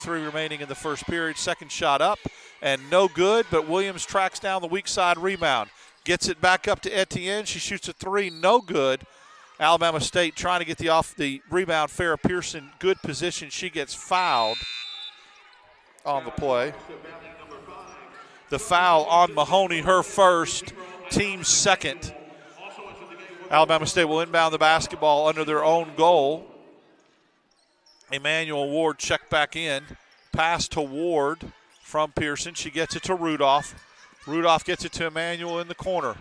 3 remaining in the first period. Second shot up and no good, but Williams tracks down the weak side rebound. Gets it back up to Etienne. She shoots a 3, no good. Alabama State trying to get the rebound. Farrah Pearson, good position. She gets fouled on the play. The foul on Mahoney, her first, team second. Alabama State will inbound the basketball under their own goal. Emmanuel Ward checked back in. Pass to Ward from Pearson. She gets it to Rudolph. Rudolph gets it to Emmanuel in the corner.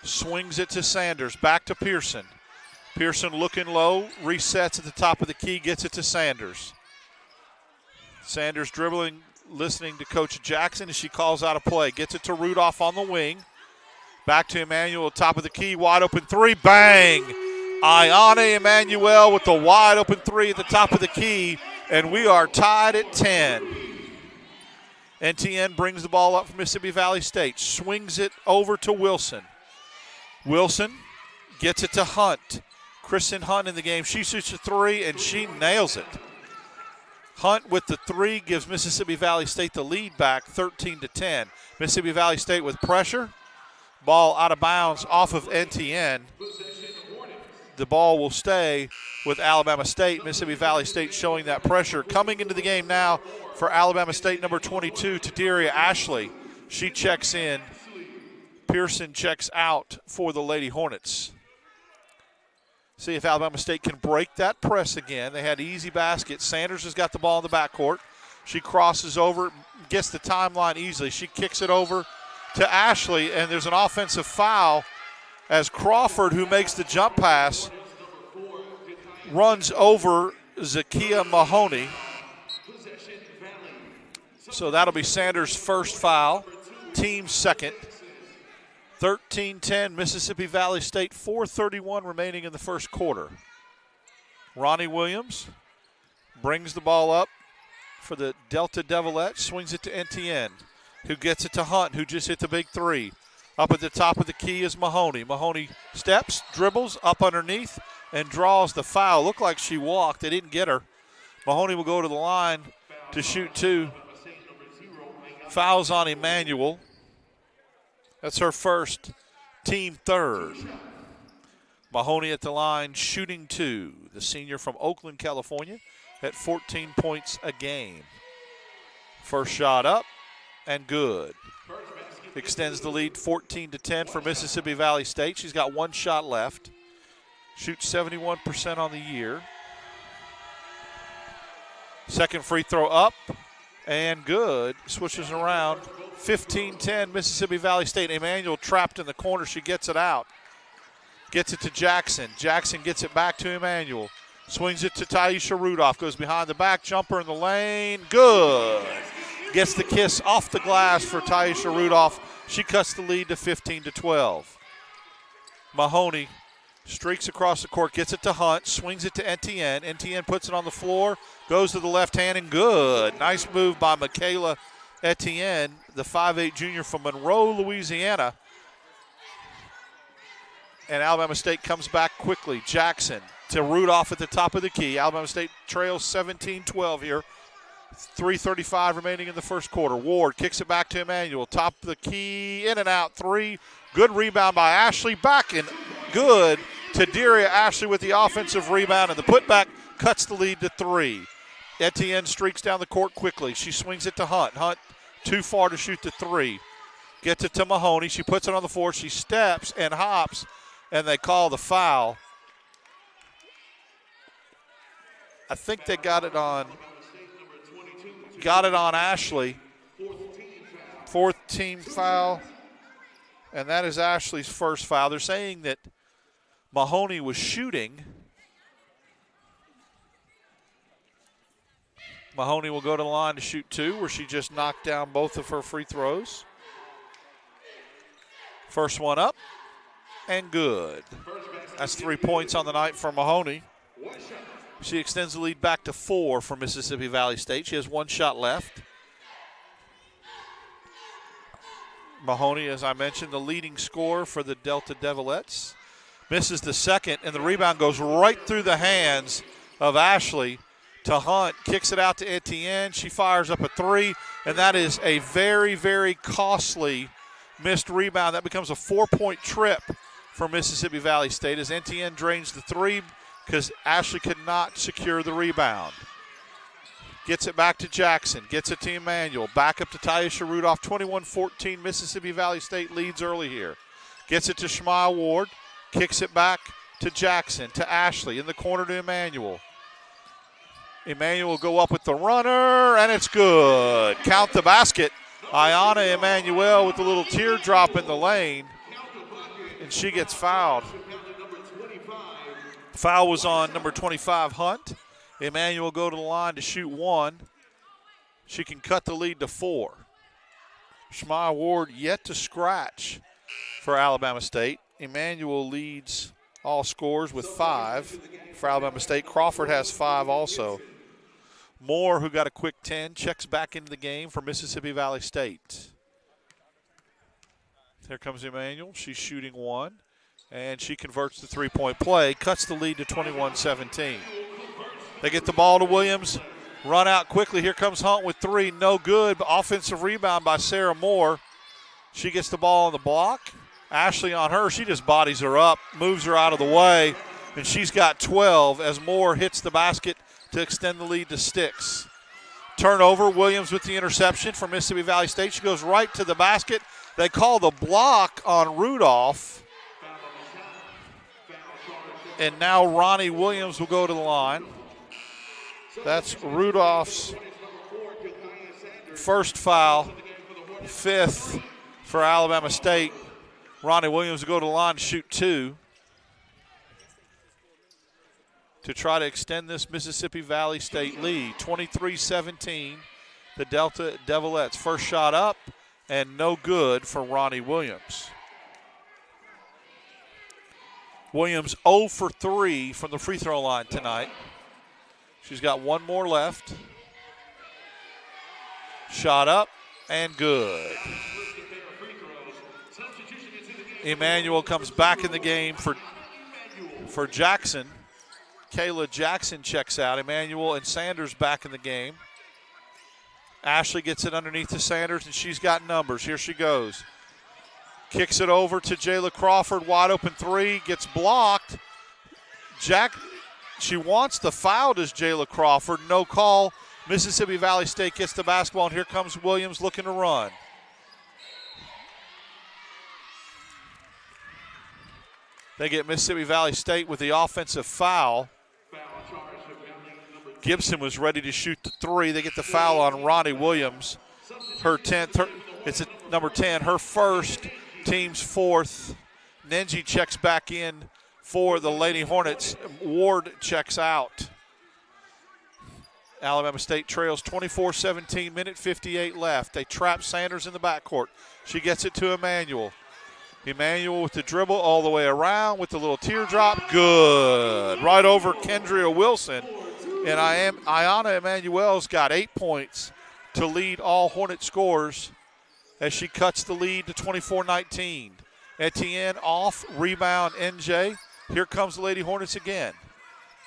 Swings it to Sanders. Back to Pearson. Pearson looking low. Resets at the top of the key. Gets it to Sanders. Sanders dribbling, listening to Coach Jackson as she calls out a play. Gets it to Rudolph on the wing. Back to Emmanuel, top of the key. Wide open 3. Bang! Ayane Emmanuel with the wide open 3 at the top of the key, and we are tied at 10. NTN brings the ball up from Mississippi Valley State, swings it over to Wilson. Wilson gets it to Hunt. Kristen Hunt in the game. She shoots a 3, and she nails it. Hunt with the 3 gives Mississippi Valley State the lead back, 13-10. Mississippi Valley State with pressure. Ball out of bounds off of NTN. The ball will stay with Alabama State. Mississippi Valley State showing that pressure. Coming into the game now for Alabama State, number 22, Taderia Ashley. She checks in. Pearson checks out for the Lady Hornets. See if Alabama State can break that press again. They had easy baskets. Sanders has got the ball in the backcourt. She crosses over, gets the timeline easily. She kicks it over to Ashley, and there's an offensive foul as Crawford, who makes the jump pass, runs over Zakia Mahoney. So that'll be Sanders' first foul, team second. 13-10, Mississippi Valley State, 4:31 remaining in the first quarter. Ronnie Williams brings the ball up for the Delta Devilettes, swings it to NTN, who gets it to Hunt, who just hit the big 3. Up at the top of the key is Mahoney. Mahoney steps, dribbles up underneath, and draws the foul. Looked like she walked. They didn't get her. Mahoney will go to the line to shoot 2. Fouls on Emmanuel. That's her first, team third. Mahoney at the line shooting 2. The senior from Oakland, California, at 14 points a game. First shot up and good. Extends the lead 14-10 for Mississippi Valley State. She's got 1 shot left. Shoots 71% on the year. Second free throw up and good. Switches around. 15-10 Mississippi Valley State. Emmanuel trapped in the corner. She gets it out. Gets it to Jackson. Jackson gets it back to Emmanuel. Swings it to Taisha Rudolph. Goes behind the back. Jumper in the lane. Good. Gets the kiss off the glass for Taisha Rudolph. She cuts the lead to 15-12. Mahoney streaks across the court, gets it to Hunt, swings it to Etienne. Etienne puts it on the floor, goes to the left hand, and good. Nice move by Michaela Etienne, the 5'8 junior from Monroe, Louisiana. And Alabama State comes back quickly. Jackson to Rudolph at the top of the key. Alabama State trails 17-12 here. 3:35 remaining in the first quarter. Ward kicks it back to Emmanuel. Top of the key, in and out 3. Good rebound by Ashley. Back and good. Taderia Ashley with the offensive rebound, and the putback cuts the lead to 3. Etienne streaks down the court quickly. She swings it to Hunt. Hunt too far to shoot the 3. Gets it to Mahoney. She puts it on the floor. She steps and hops, and they call the foul. I think they got it on Ashley. 4th team foul, and that is Ashley's first foul. They're saying that Mahoney was shooting. Mahoney will go to the line to shoot 2, where she just knocked down both of her free throws. First one up and good. That's 3 points on the night for Mahoney. She extends the lead back to 4 for Mississippi Valley State. She has 1 shot left. Mahoney, as I mentioned, the leading scorer for the Delta Devilettes. Misses the second, and the rebound goes right through the hands of Ashley to Hunt, kicks it out to Etienne. She fires up a three, and that is a very, very costly missed rebound. That becomes a 4-point trip for Mississippi Valley State as Etienne drains the three because Ashley could not secure the rebound. Gets it back to Jackson, gets it to Emmanuel, back up to Tyisha Rudolph, 21-14. Mississippi Valley State leads early here. Gets it to Shmaya Ward, kicks it back to Jackson, to Ashley, in the corner to Emmanuel. Emmanuel will go up with the runner, and it's good. Count the basket. Ayana Emmanuel with a little teardrop in the lane, and she gets fouled. Foul was on number 25, Hunt. Emmanuel will go to the line to shoot one. She can cut the lead to 4. Shmaya Ward yet to scratch for Alabama State. Emmanuel leads all scores with 5 for Alabama State. Crawford has 5 also. Moore, who got a quick 10, checks back into the game for Mississippi Valley State. Here comes Emmanuel. She's shooting one, and she converts the three-point play, cuts the lead to 21-17. They get the ball to Williams, run out quickly. Here comes Hunt with 3, no good, but offensive rebound by Sarah Moore. She gets the ball on the block. Ashley on her, she just bodies her up, moves her out of the way, and she's got 12 as Moore hits the basket to extend the lead to 6. Turnover, Williams with the interception for Mississippi Valley State. She goes right to the basket. They call the block on Rudolph. And now Ronnie Williams will go to the line. That's Rudolph's first foul, 5th for Alabama State. Ronnie Williams will go to the line to shoot 2 to try to extend this Mississippi Valley State lead. 23-17, the Delta Devilettes. First shot up and no good for Ronnie Williams. Williams 0 for 3 from the free throw line tonight. She's got one more left. Shot up and good. Emmanuel comes back in the game for Jackson. Kayla Jackson checks out. Emmanuel and Sanders back in the game. Ashley gets it underneath to Sanders, and she's got numbers. Here she goes. Kicks it over to Jayla Crawford. Wide open 3. Gets blocked. She wants the foul, does Jayla Crawford. No call. Mississippi Valley State gets the basketball, and here comes Williams looking to run. They get Mississippi Valley State with the offensive foul. Gibson was ready to shoot the 3. They get the foul on Ronnie Williams. Her 10th. It's at number 10. Her first, team's 4th. Nenji checks back in for the Lady Hornets. Ward checks out. Alabama State trails 24-17, minute 58 left. They trap Sanders in the backcourt. She gets it to Emmanuel. Emmanuel with the dribble all the way around with the little teardrop. Good. Right over Kendria Wilson. And Ayana Emmanuel's got 8 points to lead all Hornet scores as she cuts the lead to 24-19. Etienne off, rebound NJ. Here comes the Lady Hornets again.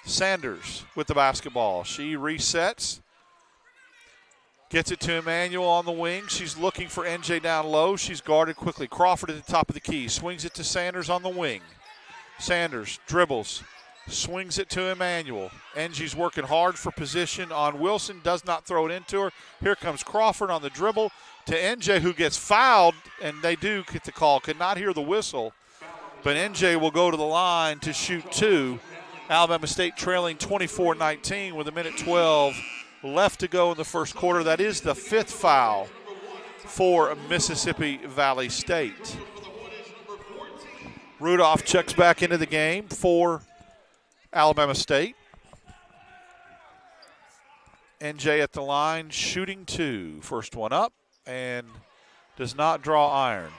Sanders with the basketball. She resets. Gets it to Emmanuel on the wing. She's looking for NJ down low. She's guarded quickly. Crawford at the top of the key. Swings it to Sanders on the wing. Sanders dribbles. Swings it to Emmanuel. NG's working hard for position on Wilson. Does not throw it into her. Here comes Crawford on the dribble to NJ, who gets fouled, and they do get the call. Could not hear the whistle, but NJ will go to the line to shoot 2. Alabama State trailing 24-19 with a minute 12 left to go in the first quarter. That is the 5th foul for Mississippi Valley State. Rudolph checks back into the game for Alabama State. NJ at the line, shooting 2. First one up and does not draw iron.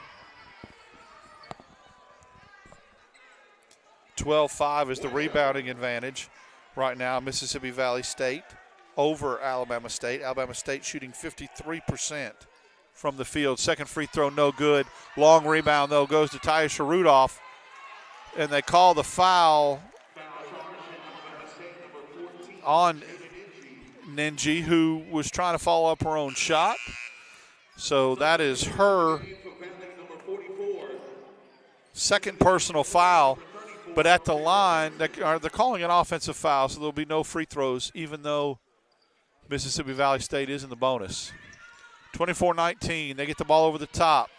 12-5 is the rebounding advantage right now. Mississippi Valley State over Alabama State. Alabama State shooting 53% from the field. Second free throw, no good. Long rebound, though, goes to Tyisha Rudolph. And they call the foul on Ninji, who was trying to follow up her own shot. So that is her second personal foul. But at the line, they're calling an offensive foul, so there'll be no free throws, even though Mississippi Valley State is in the bonus. 24-19, they get the ball over the top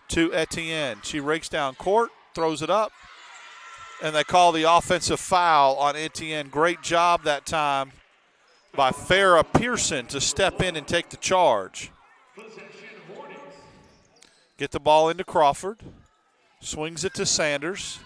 to Etienne. She rakes down court, throws it up, and they call the offensive foul on Etienne. Great job that time by Farrah Pearson to step in and take the charge. Get the ball into Crawford. Swings it to Sanders.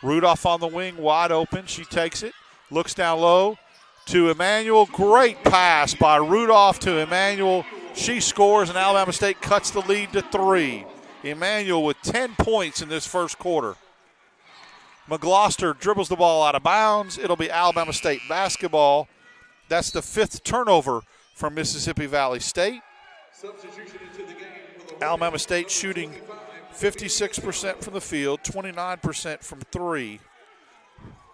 Rudolph on the wing, wide open. She takes it, looks down low to Emmanuel. Great pass by Rudolph to Emmanuel. She scores, and Alabama State cuts the lead to 3. Emmanuel with 10 points in this first quarter. McGloster dribbles the ball out of bounds. It'll be Alabama State basketball. That's the 5th turnover from Mississippi Valley State. Alabama State shooting 56% from the field, 29% from 3.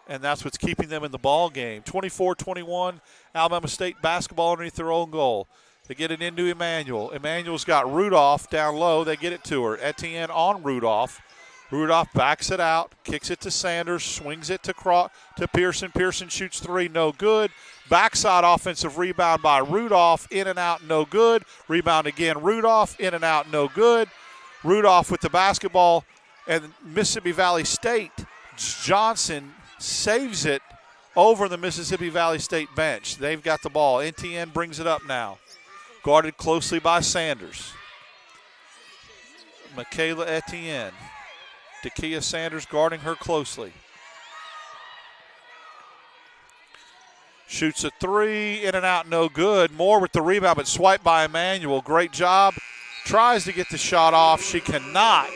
And that's what's keeping them in the ball game. 24-21, Alabama State basketball underneath their own goal. They get it into Emmanuel. Emmanuel's got Rudolph down low. They get it to her. Etienne on Rudolph. Rudolph backs it out, kicks it to Sanders, swings it to Pearson. Pearson shoots 3, no good. Backside offensive rebound by Rudolph, in and out, no good. Rebound again, Rudolph, in and out, no good. Rudolph with the basketball, and Mississippi Valley State, Johnson saves it over the Mississippi Valley State bench. They've got the ball. Etienne brings it up now. Guarded closely by Sanders. Michaela Etienne. Takia Sanders guarding her closely. Shoots a 3, in and out, no good. Moore with the rebound, but swiped by Emmanuel. Great job. Tries to get the shot off. She cannot.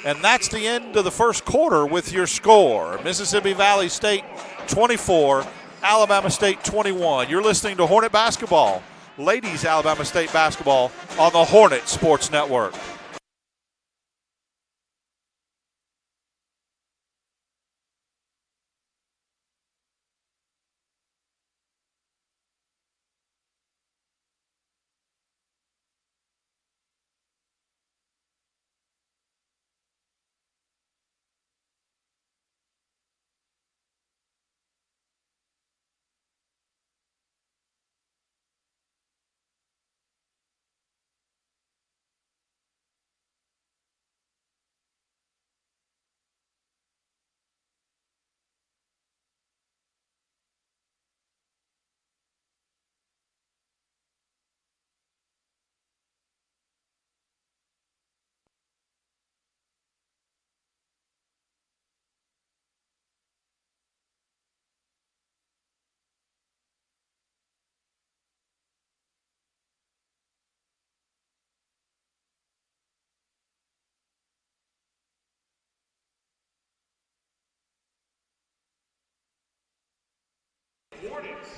And that's the end of the first quarter with your score. Mississippi Valley State 24, Alabama State 21. You're listening to Hornet Basketball, ladies Alabama State basketball on the Hornet Sports Network.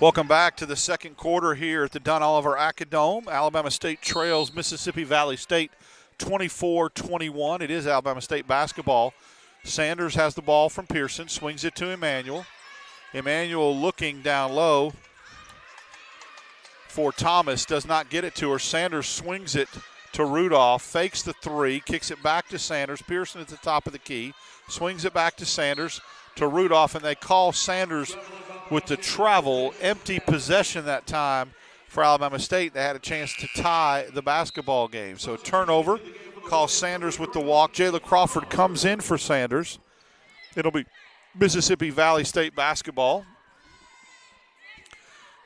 Welcome back to the second quarter here at the Don Oliver Acadome. Alabama State trails Mississippi Valley State 24-21. It is Alabama State basketball. Sanders has the ball from Pearson, swings it to Emmanuel. Emmanuel looking down low for Thomas, does not get it to her. Sanders swings it to Rudolph, fakes the 3, kicks it back to Sanders. Pearson at the top of the key, swings it back to Sanders, to Rudolph, and they call Sanders with the travel. Empty possession that time for Alabama State. They had a chance to tie the basketball game. So turnover, call Sanders with the walk. Jayla Crawford comes in for Sanders. It'll be Mississippi Valley State basketball.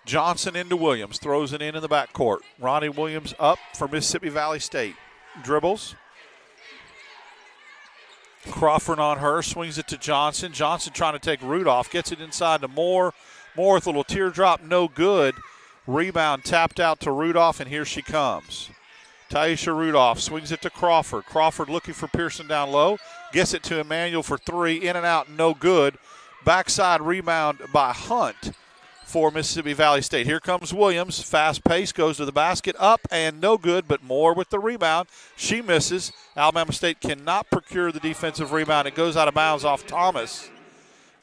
Johnson into Williams, throws it in the backcourt. Ronnie Williams up for Mississippi Valley State. Dribbles. Crawford on her, swings it to Johnson. Johnson trying to take Rudolph, gets it inside to Moore. Moore with a little teardrop, no good. Rebound tapped out to Rudolph, and here she comes. Taisha Rudolph swings it to Crawford. Crawford looking for Pearson down low. Gets it to Emmanuel for 3, in and out, no good. Backside rebound by Hunt for Mississippi Valley State. Here comes Williams. Fast pace, goes to the basket, up and no good, but Moore with the rebound. She misses. Alabama State cannot procure the defensive rebound. It goes out of bounds off Thomas,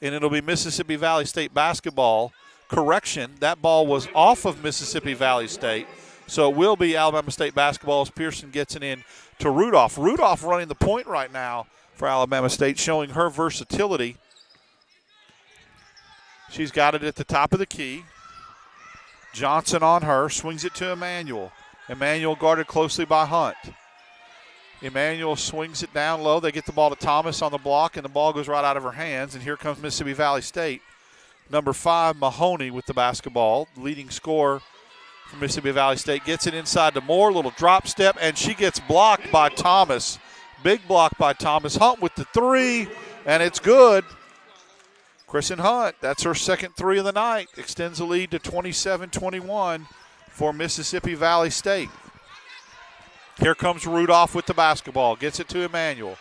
and it'll be Mississippi Valley State basketball correction, that ball was off of Mississippi Valley State. So it will be Alabama State basketball as Pearson gets it in to Rudolph. Rudolph running the point right now for Alabama State, showing her versatility. She's got it at the top of the key. Johnson on her, swings it to Emmanuel. Emmanuel guarded closely by Hunt. Emmanuel swings it down low. They get the ball to Thomas on the block, and the ball goes right out of her hands. And here comes Mississippi Valley State. Number 5, Mahoney with the basketball, leading scorer for Mississippi Valley State. Gets it inside to Moore, little drop step, and she gets blocked by Thomas. Big block by Thomas. Hunt with the 3, and it's good. Kristen Hunt, that's her second 3 of the night, extends the lead to 27-21 for Mississippi Valley State. Here comes Rudolph with the basketball, gets it to Emmanuel.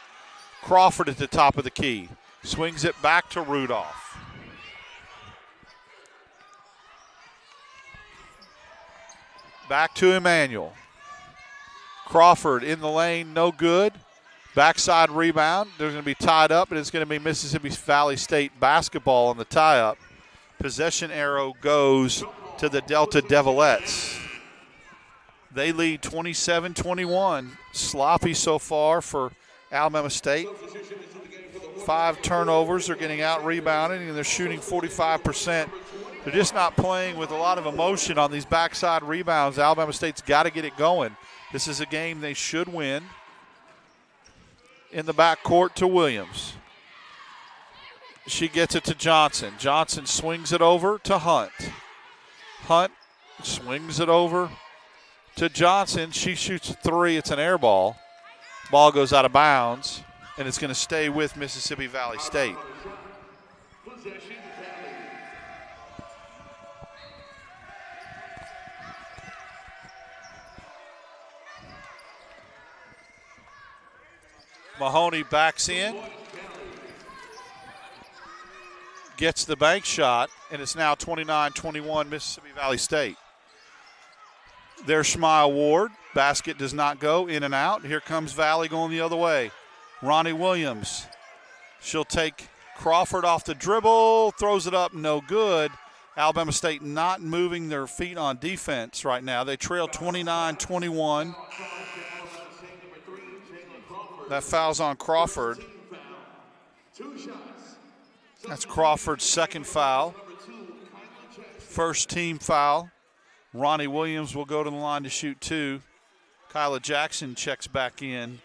Crawford at the top of the key, swings it back to Rudolph. Back to Emmanuel. Crawford in the lane, no good. Backside rebound. They're going to be tied up, and it's going to be Mississippi Valley State basketball on the tie-up. Possession arrow goes to the Delta Devilettes. They lead 27-21. Sloppy so far for Alabama State. 5 turnovers. They're getting out-rebounded, and they're shooting 45%. They're just not playing with a lot of emotion on these backside rebounds. Alabama State's got to get it going. This is a game they should win. In the backcourt to Williams. She gets it to Johnson. Johnson swings it over to Hunt. Hunt swings it over to Johnson. She shoots a 3. It's an air ball. Ball goes out of bounds, and it's going to stay with Mississippi Valley State. Mahoney backs in, gets the bank shot, and it's now 29-21 Mississippi Valley State. There's Shmaya Ward. Basket does not go, in and out. Here comes Valley going the other way. Ronnie Williams. She'll take Crawford off the dribble, throws it up, no good. Alabama State not moving their feet on defense right now. They trail 29-21. That foul's on Crawford. That's Crawford's second foul. First team foul. Ronnie Williams will go to the line to shoot 2. Kyla Jackson checks back in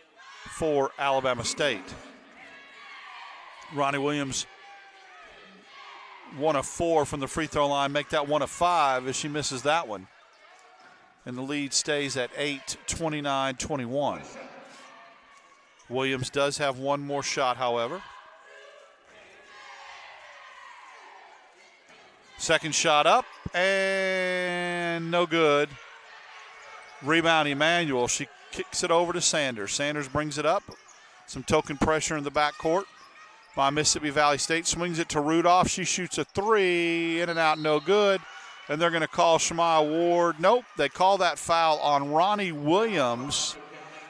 for Alabama State. Ronnie Williams 1 of 4 from the free throw line. Make that 1 of 5 as she misses that one. And the lead stays at 8, 29-21. Williams does have one more shot, however. Second shot up, and no good. Rebound Emmanuel. She kicks it over to Sanders. Sanders brings it up. Some token pressure in the backcourt by Mississippi Valley State. Swings it to Rudolph. She shoots a 3, in and out, no good. And they're going to call Shmaya Ward. Nope, they call that foul on Ronnie Williams.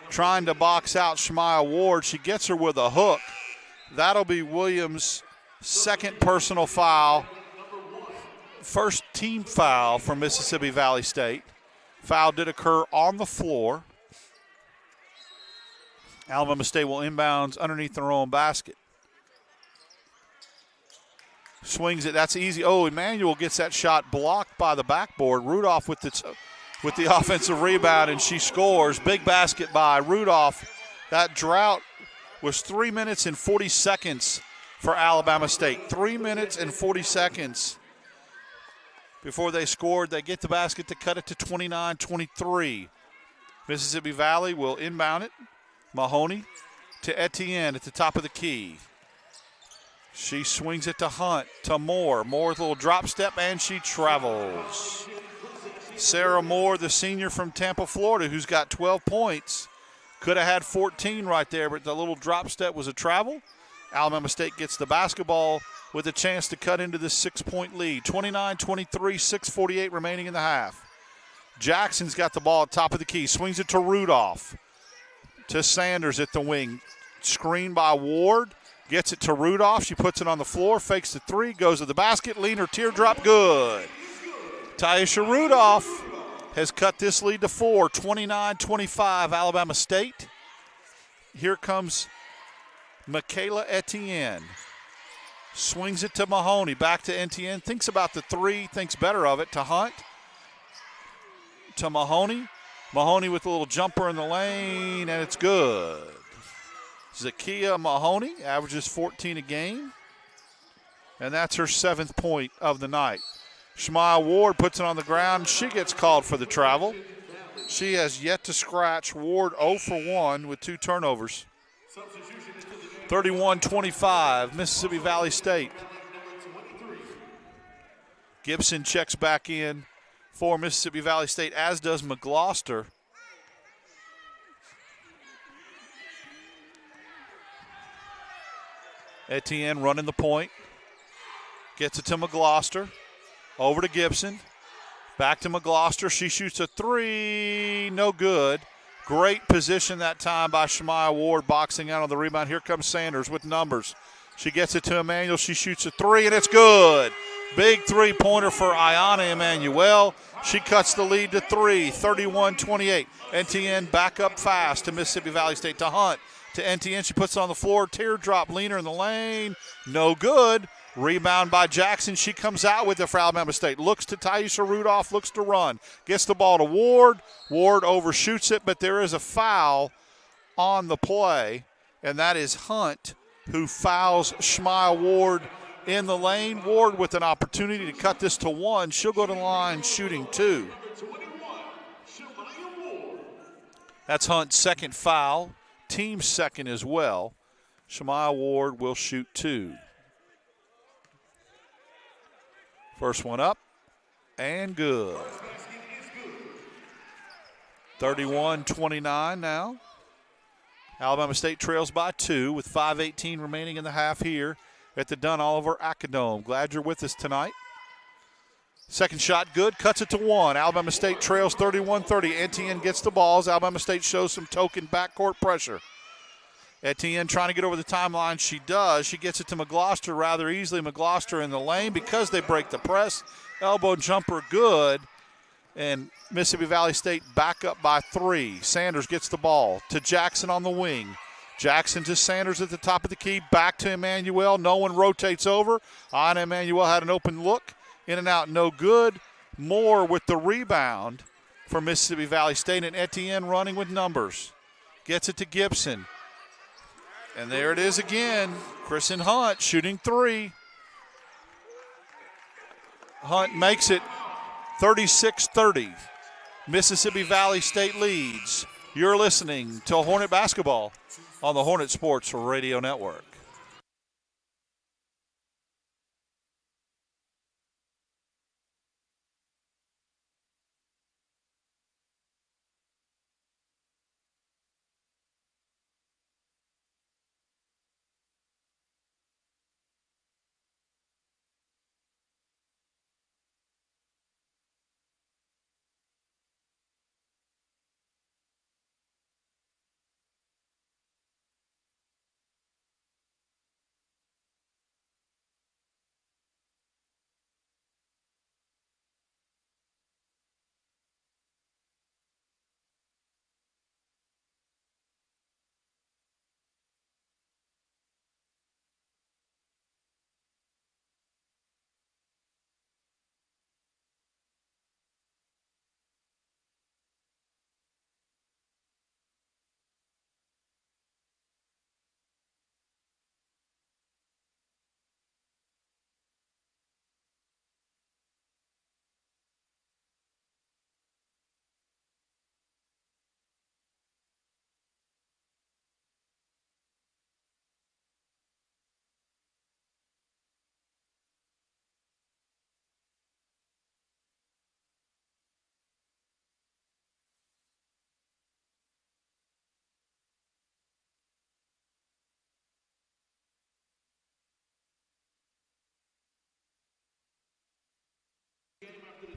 Trying to box out Shmaya Ward. She gets her with a hook. That'll be Williams' second personal foul. First team foul for Mississippi Valley State. Foul did occur on the floor. Alabama State will inbounds underneath their own basket. Swings it. That's easy. Oh, Emmanuel gets that shot blocked by the backboard. Rudolph with the offensive rebound, and she scores. Big basket by Rudolph. That drought was 3 minutes and 40 seconds for Alabama State. 3 minutes and 40 seconds before they scored. They get the basket to cut it to 29-23. Mississippi Valley will inbound it. Mahoney to Etienne at the top of the key. She swings it to Hunt, to Moore. Moore's little drop step, and she travels. Sarah Moore, the senior from Tampa, Florida, who's got 12 points. Could have had 14 right there, but the little drop step was a travel. Alabama State gets the basketball with a chance to cut into this 6-point lead. 29-23, 6:48 remaining in the half. Jackson's got the ball at top of the key. Swings it to Rudolph. To Sanders at the wing. Screen by Ward. Gets it to Rudolph. She puts it on the floor, fakes the three, goes to the basket, leaner, teardrop, good. Taisha Rudolph has cut this lead to 4, 29-25, Alabama State. Here comes Michaela Etienne. Swings it to Mahoney, back to Etienne, thinks about the three, thinks better of it, to Hunt. To Mahoney. Mahoney with a little jumper in the lane, and it's good. Zakiya Mahoney averages 14 a game, and that's her 7th point of the night. Shmaya Ward puts it on the ground. She gets called for the travel. She has yet to scratch. Ward 0 for 1 with 2 turnovers. 31-25, Mississippi Valley State. Gibson checks back in for Mississippi Valley State, as does McGloster. Etienne running the point. Gets it to McGloster. Over to Gibson. Back to McGloster. She shoots a three. No good. Great position that time by Shmaya Ward, boxing out on the rebound. Here comes Sanders with numbers. She gets it to Emmanuel. She shoots a three, and it's good. Big three-pointer for Ayana Emmanuel. She cuts the lead to 3, 31-28. Etienne back up fast to Mississippi Valley State, to Hunt. To Etienne, she puts it on the floor. Teardrop, leaner in the lane. No good. Rebound by Jackson. She comes out with it for Alabama State. Looks to Taisha Rudolph, looks to run. Gets the ball to Ward. Ward overshoots it, but there is a foul on the play, and that is Hunt, who fouls Shmaya Ward in the lane. Ward with an opportunity to cut this to 1. She'll go to the line shooting 2. That's Hunt's second foul. Team second as well. Shmaya Ward will shoot 2. First one up and good. 31-29 now. Alabama State trails by 2 with 5:18 remaining in the half here at the Dunn Oliver Acadome. Glad you're with us tonight. Second shot good, cuts it to 1. Alabama State trails 31-30. Etienne gets the balls. Alabama State shows some token backcourt pressure. Etienne trying to get over the timeline. She does. She gets it to McGloster rather easily. McGloster in the lane because they break the press. Elbow jumper good. And Mississippi Valley State back up by 3. Sanders gets the ball to Jackson on the wing. Jackson to Sanders at the top of the key. Back to Emmanuel. No one rotates over. Anna Emmanuel had an open look. In and out, no good. Moore with the rebound for Mississippi Valley State. And Etienne running with numbers. Gets it to Gibson. And there it is again. Kristen Hunt shooting 3. Hunt makes it 36-30. Mississippi Valley State leads. You're listening to Hornet Basketball on the Hornet Sports Radio Network.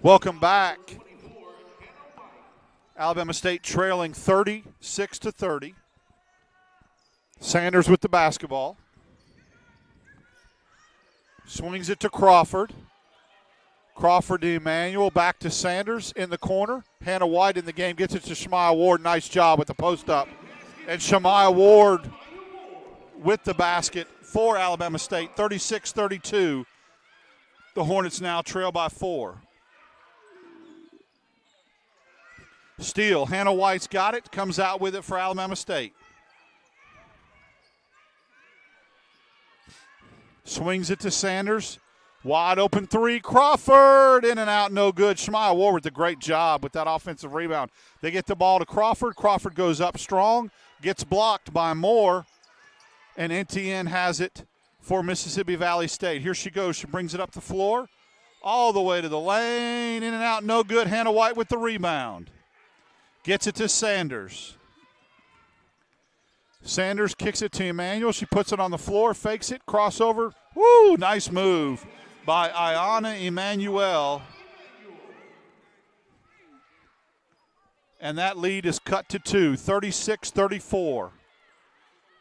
Welcome back. Alabama State trailing 36-30. Sanders with the basketball. Swings it to Crawford. Crawford to Emmanuel, back to Sanders in the corner. Hannah White in the game, gets it to Shemaya Ward. Nice job with the post up. And Shemaya Ward with the basket for Alabama State, 36-32. The Hornets now trail by 4. Steal, Hannah White's got it, comes out with it for Alabama State. Swings it to Sanders. Wide open three, Crawford, in and out, no good. Shemaya Ward with a great job with that offensive rebound. They get the ball to Crawford. Crawford goes up strong, gets blocked by Moore, and NTN has it for Mississippi Valley State. Here she goes. She brings it up the floor, all the way to the lane, in and out, no good. Hannah White with the rebound. Gets it to Sanders. Sanders kicks it to Emmanuel. She puts it on the floor, fakes it, crossover. Woo, nice move by Ayana Emmanuel. And that lead is cut to 2, 36-34.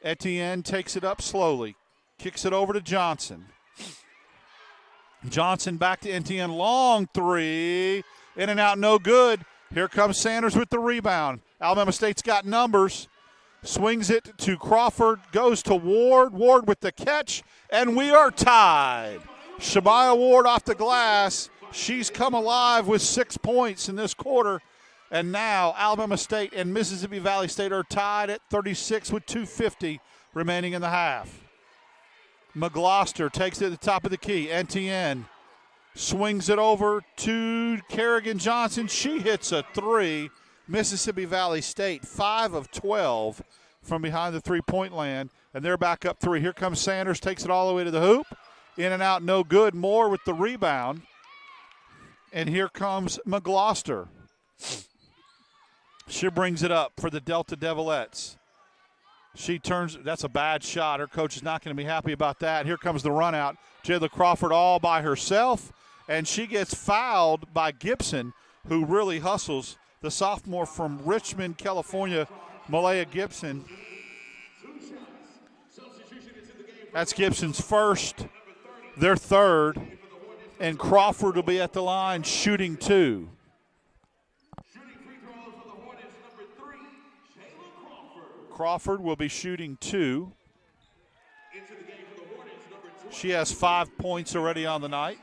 Etienne takes it up slowly, kicks it over to Johnson. Johnson back to Etienne, long three, in and out, no good. Here comes Sanders with the rebound. Alabama State's got numbers. Swings it to Crawford, goes to Ward. Ward with the catch, and we are tied. Shemaya Ward off the glass. She's come alive with 6 points in this quarter. And now Alabama State and Mississippi Valley State are tied at 36 with 2:50 remaining in the half. McGloster takes it at the top of the key. Etienne swings it over to Kerrigan Johnson. She hits a three. Mississippi Valley State, 5 of 12 from behind the three-point land, and they're back up 3. Here comes Sanders, takes it all the way to the hoop. In and out, no good. Moore with the rebound. And here comes McGloster. She brings it up for the Delta Devilettes. She turns, that's a bad shot. Her coach is not going to be happy about that. Here comes the run out. Jayla Crawford all by herself, and she gets fouled by Gibson, who really hustles. The sophomore from Richmond, California, Malaya Gibson. That's Gibson's first, their third, and Crawford will be at the line shooting 2. Crawford will be shooting 2. She has 5 points already on the night.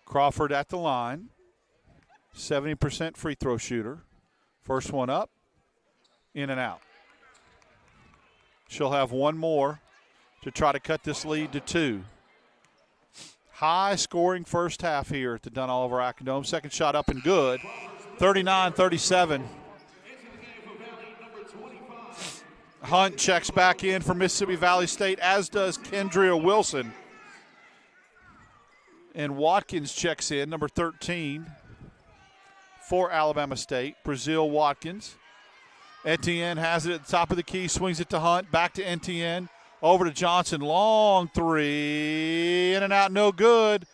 Crawford at the line, 70% free throw shooter. First one up, in and out. She'll have one more to try to cut this lead to 2. High scoring first half here at the Dunn Oliver Acadome. Second shot up and good, 39-37. Hunt checks back in for Mississippi Valley State, as does Kendria Wilson. And Watkins checks in, number 13 for Alabama State, Brazil Watkins. Etienne has it at the top of the key, swings it to Hunt, back to Etienne, over to Johnson, long three, in and out, no good.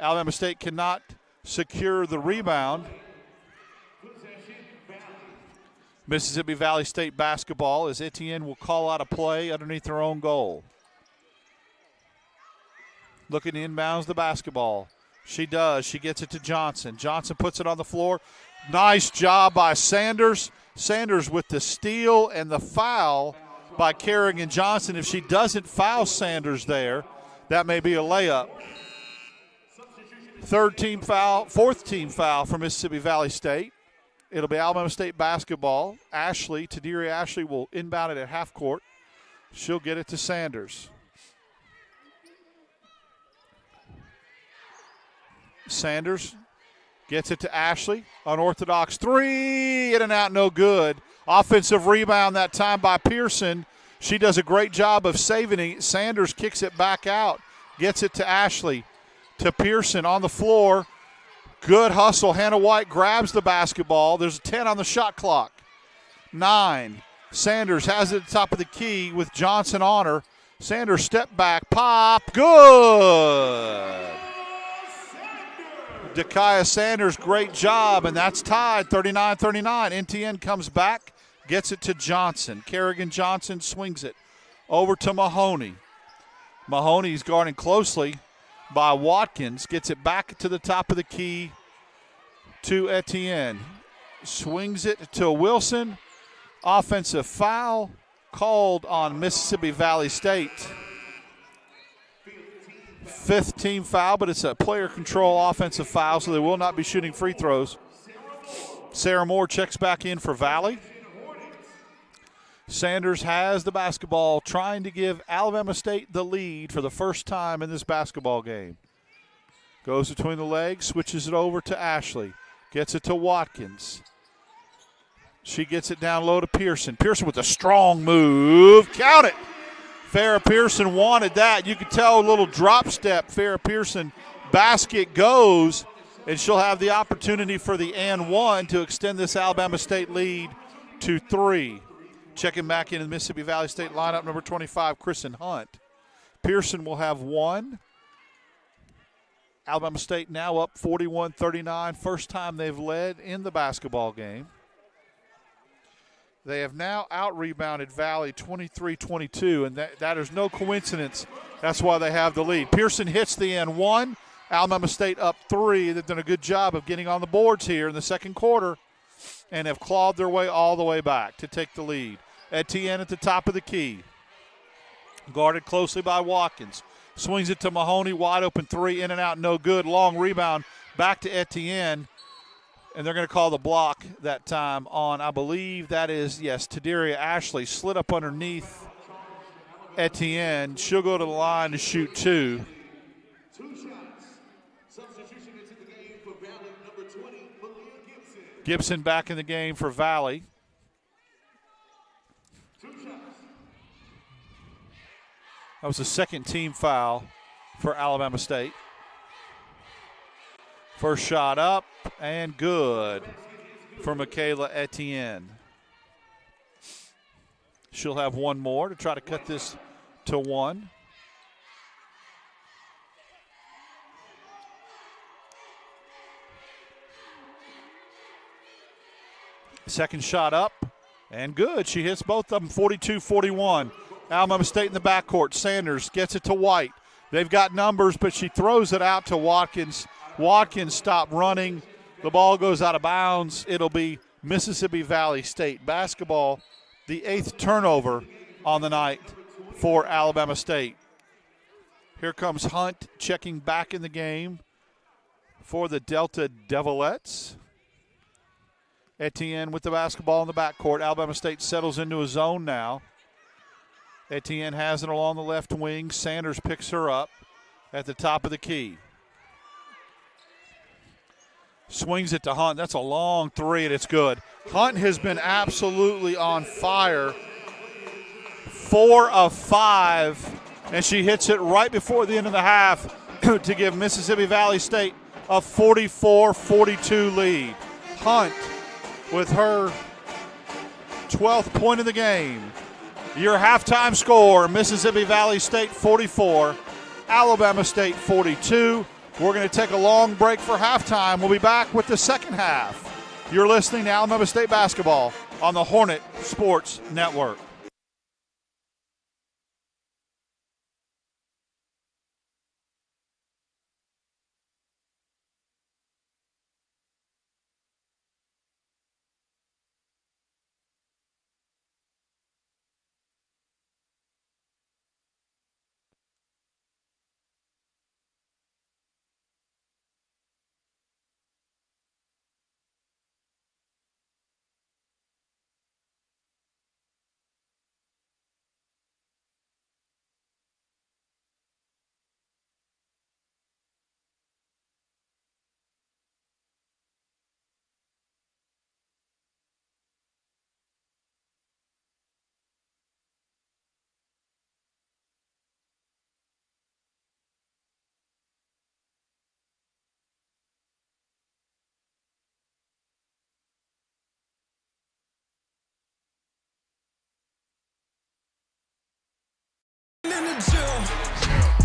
Alabama State cannot secure the rebound. Mississippi Valley State basketball as Etienne will call out a play underneath their own goal. Looking to inbounds the basketball. She does. She gets it to Johnson. Johnson puts it on the floor. Nice job by Sanders. Sanders with the steal and the foul by Kerrigan Johnson. If she doesn't foul Sanders there, that may be a layup. Fourth team foul for Mississippi Valley State. It'll be Alabama State basketball. Tadiri Ashley will inbound it at half court. She'll get it to Sanders. Sanders gets it to Ashley. Unorthodox three, in and out, no good. Offensive rebound that time by Pearson. She does a great job of saving it. Sanders kicks it back out, gets it to Ashley, to Pearson on the floor. Good hustle. Hannah White grabs the basketball. There's a 10 on the shot clock. 9. Sanders has it at the top of the key with Johnson on her. Sanders step back, pop, good. Dakaya Sanders, great job, and that's tied 39-39. NTN comes back, gets it to Johnson. Kerrigan Johnson swings it over to Mahoney. Mahoney's guarding closely by Watkins, gets it back to the top of the key to Etienne. Swings it to Wilson. Offensive foul called on Mississippi Valley State. 5th team foul, but it's a player control offensive foul, so they will not be shooting free throws. Sarah Moore checks back in for Valley. Sanders has the basketball, trying to give Alabama State the lead for the first time in this basketball game. Goes between the legs, switches it over to Ashley. Gets it to Watkins. She gets it down low to Pearson. Pearson with a strong move. Count it. Farrah Pearson wanted that. You could tell a little drop step. Farrah Pearson, basket goes, and she'll have the opportunity for the and one to extend this Alabama State lead to 3. Checking back into the Mississippi Valley State lineup, number 25, Kristen Hunt. Pearson will have 1. Alabama State now up 41-39. First time they've led in the basketball game. They have now out-rebounded Valley 23-22, and that is no coincidence. That's why they have the lead. Pearson hits the end 1. Alabama State up 3. They've done a good job of getting on the boards here in the second quarter and have clawed their way all the way back to take the lead. Etienne at the top of the key. Guarded closely by Watkins. Swings it to Mahoney, wide open 3, in and out, no good. Long rebound back to Etienne. And they're going to call the block that time on, I believe that is, yes, Tadaria Ashley. Slid up underneath Etienne. She'll go to the line to shoot 2. 2 shots. Substitution into the game for Valley, number 20, Malia Gibson. Gibson back in the game for Valley. 2 shots. That was the second team foul for Alabama State. First shot up and good for Michaela Etienne. She'll have 1 more to try to cut this to 1. Second shot up and good. She hits both of them, 42-41. Alabama State in the backcourt. Sanders gets it to White. They've got numbers, but she throws it out to Watkins. Watkins stopped running. The ball goes out of bounds. It'll be Mississippi Valley State basketball, the 8th turnover on the night for Alabama State. Here comes Hunt checking back in the game for the Delta Devilettes. Etienne with the basketball in the backcourt. Alabama State settles into a zone now. Etienne has it along the left wing. Sanders picks her up at the top of the key. Swings it to Hunt. That's a long 3, and it's good. Hunt has been absolutely on fire. 4 of 5, and she hits it right before the end of the half to give Mississippi Valley State a 44-42 lead. Hunt with her 12th point of the game. Your halftime score, Mississippi Valley State 44, Alabama State 42. We're going to take a long break for halftime. We'll be back with the second half. You're listening to Alabama State basketball on the Hornet Sports Network.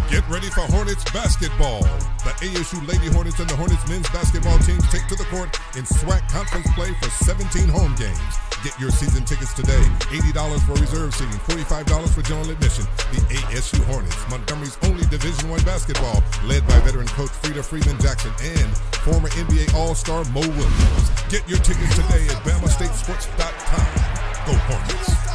Get Get ready for Hornets basketball. The ASU Lady Hornets and the Hornets men's basketball teams take to the court in SWAC conference play for 17 home games. Get your season tickets today. $80 for reserve seating, $45 for general admission. The ASU Hornets, Montgomery's only Division I basketball, led by veteran coach Frida Freeman Jackson and former NBA All-Star Mo Williams. Get your tickets today at BamaStateSports.com. Go Hornets.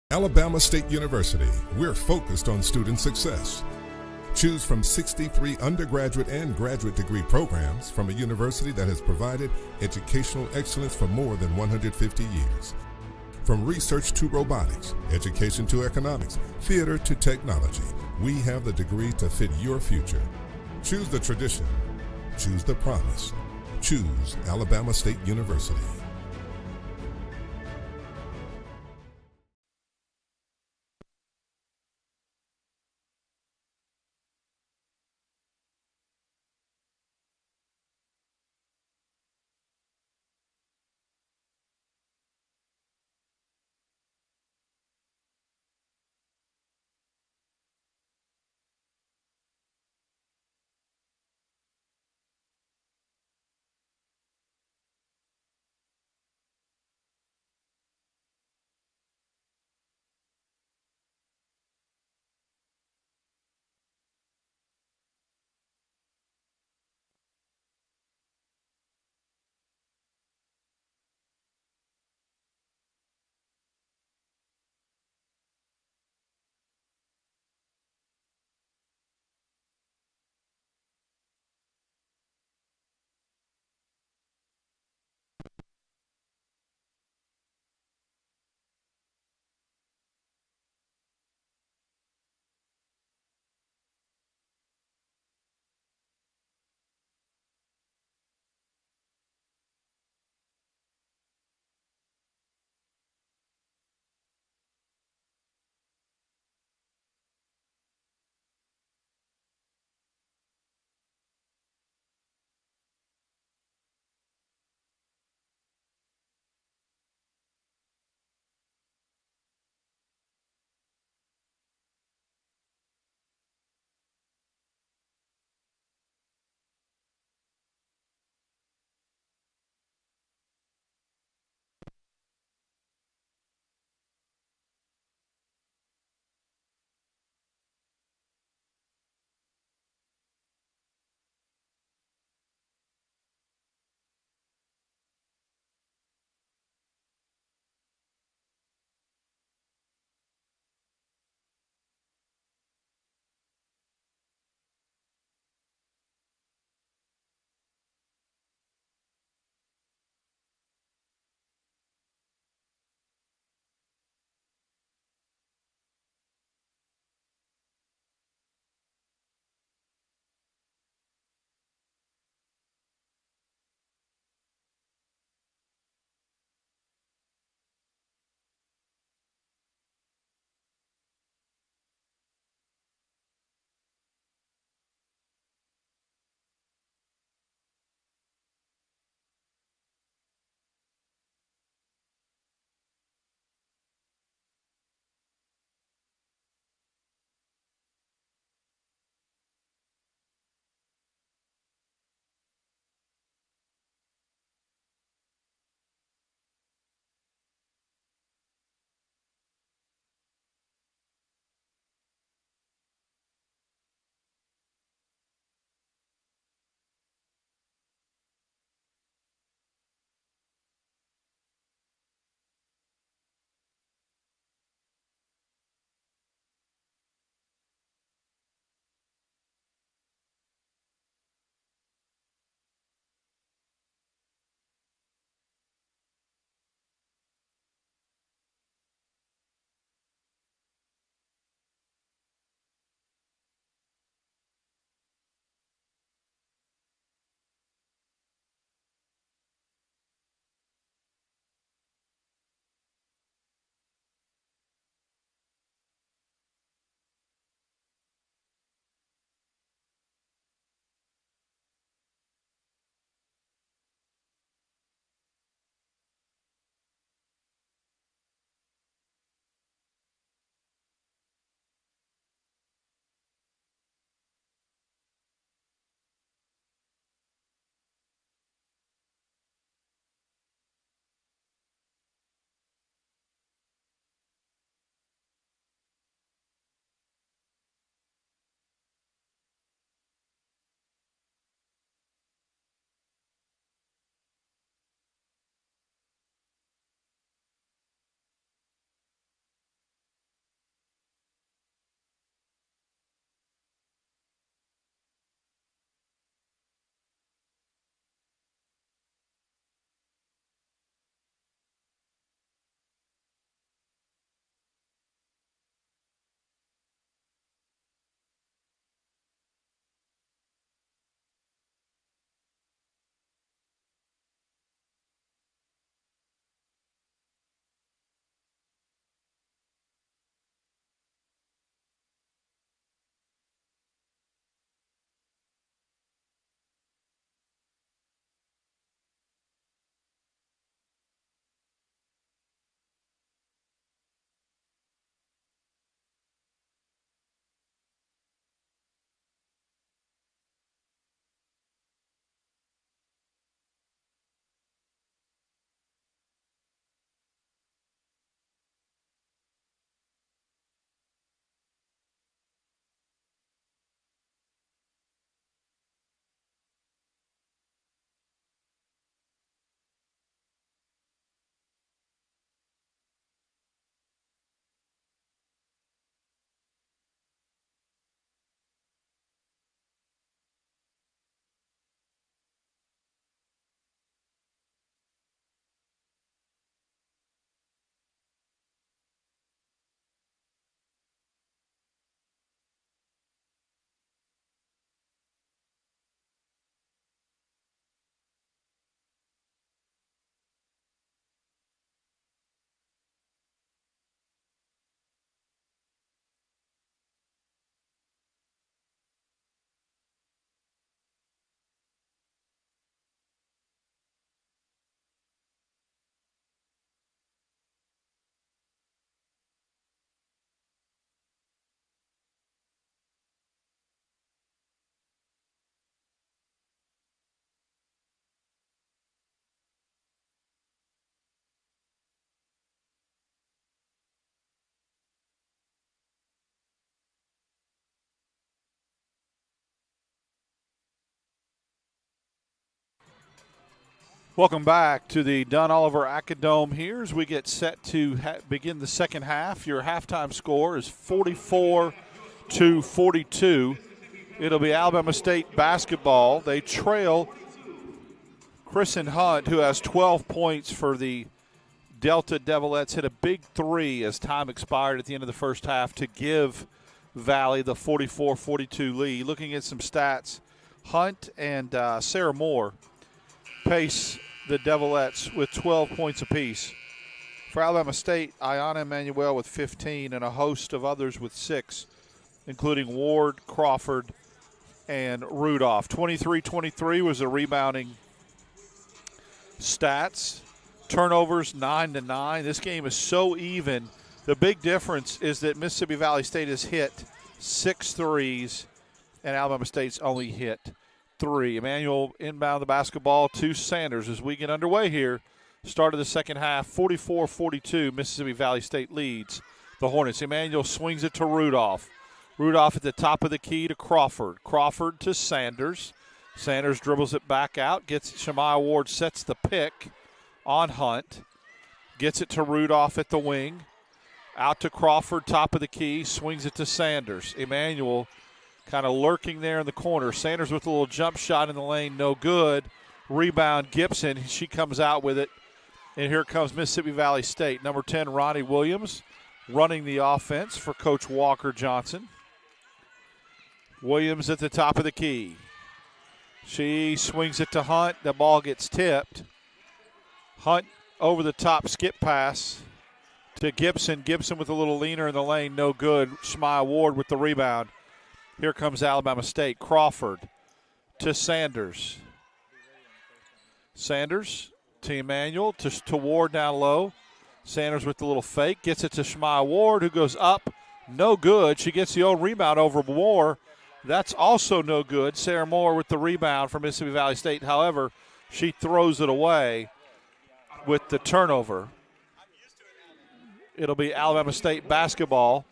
Alabama State University, we're focused on student success. Choose from 63 undergraduate and graduate degree programs from a university that has provided educational excellence for more than 150 years. From research to robotics, education to economics, theater to technology, we have the degree to fit your future. Choose the tradition. Choose the promise. Choose Alabama State University. Welcome back to the Dunn Oliver Acadome here as we get set to begin the second half. Your halftime score is 44-42. It'll be Alabama State basketball. They trail Kristen Hunt, who has 12 points for the Delta Devilettes. Hit a big three as time expired at the end of the first half to give Valley the 44-42 lead. Looking at some stats, Hunt and Sarah Moore pace the Devilettes with 12 points apiece. For Alabama State, Ayanna Emanuel with 15 and a host of others with 6, including Ward, Crawford, and Rudolph. 23-23 was the rebounding stats. Turnovers 9-9. This game is so even. The big difference is that Mississippi Valley State has hit 6 threes and Alabama State's only hit 3. Emmanuel inbound the basketball to Sanders as we get underway here. Start of the second half, 44-42. Mississippi Valley State leads the Hornets. Emmanuel swings it to Rudolph. Rudolph at the top of the key to Crawford. Crawford to Sanders. Sanders dribbles it back out. Gets Shemaiah Ward, sets the pick on Hunt. Gets it to Rudolph at the wing. Out to Crawford, top of the key. Swings it to Sanders. Emmanuel kind of lurking there in the corner. Sanders with a little jump shot in the lane, no good. Rebound, Gibson. She comes out with it. And here comes Mississippi Valley State. Number 10, Ronnie Williams, running the offense for Coach Walker Johnson. Williams at the top of the key. She swings it to Hunt. The ball gets tipped. Hunt over the top skip pass to Gibson. Gibson with a little leaner in the lane, no good. Shemaiah Ward with the rebound. Here comes Alabama State. Crawford to Sanders. Sanders to Emmanuel, to Ward down low. Sanders with the little fake. Gets it to Shemaiah Ward, who goes up. No good. She gets the old rebound over Moore. That's also no good. Sarah Moore with the rebound for Mississippi Valley State. However, she throws it away with the turnover. It'll be Alabama State basketball.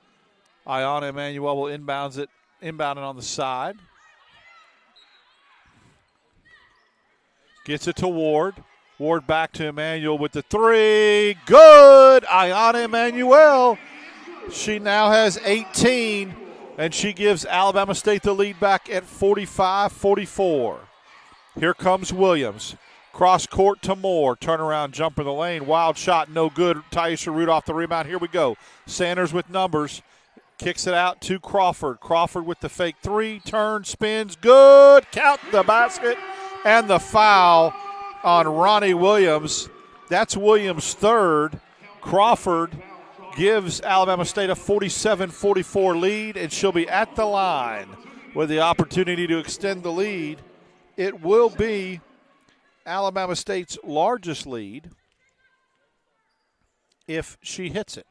Ayanna Emanuel will inbound it on the side. Gets it to Ward. Ward back to Emanuel with the three. Good! Ayanna Emanuel. She now has 18, and she gives Alabama State the lead back at 45-44. Here comes Williams. Cross court to Moore. Turnaround jumper in the lane. Wild shot, no good. Taisha Rudolph the rebound. Here we go. Sanders with numbers. Kicks it out to Crawford. Crawford with the fake three. Turn, spins. Good. Count the basket and the foul on Ronnie Williams. That's Williams' third. Crawford gives Alabama State a 47-44 lead, and she'll be at the line with the opportunity to extend the lead. It will be Alabama State's largest lead if she hits it.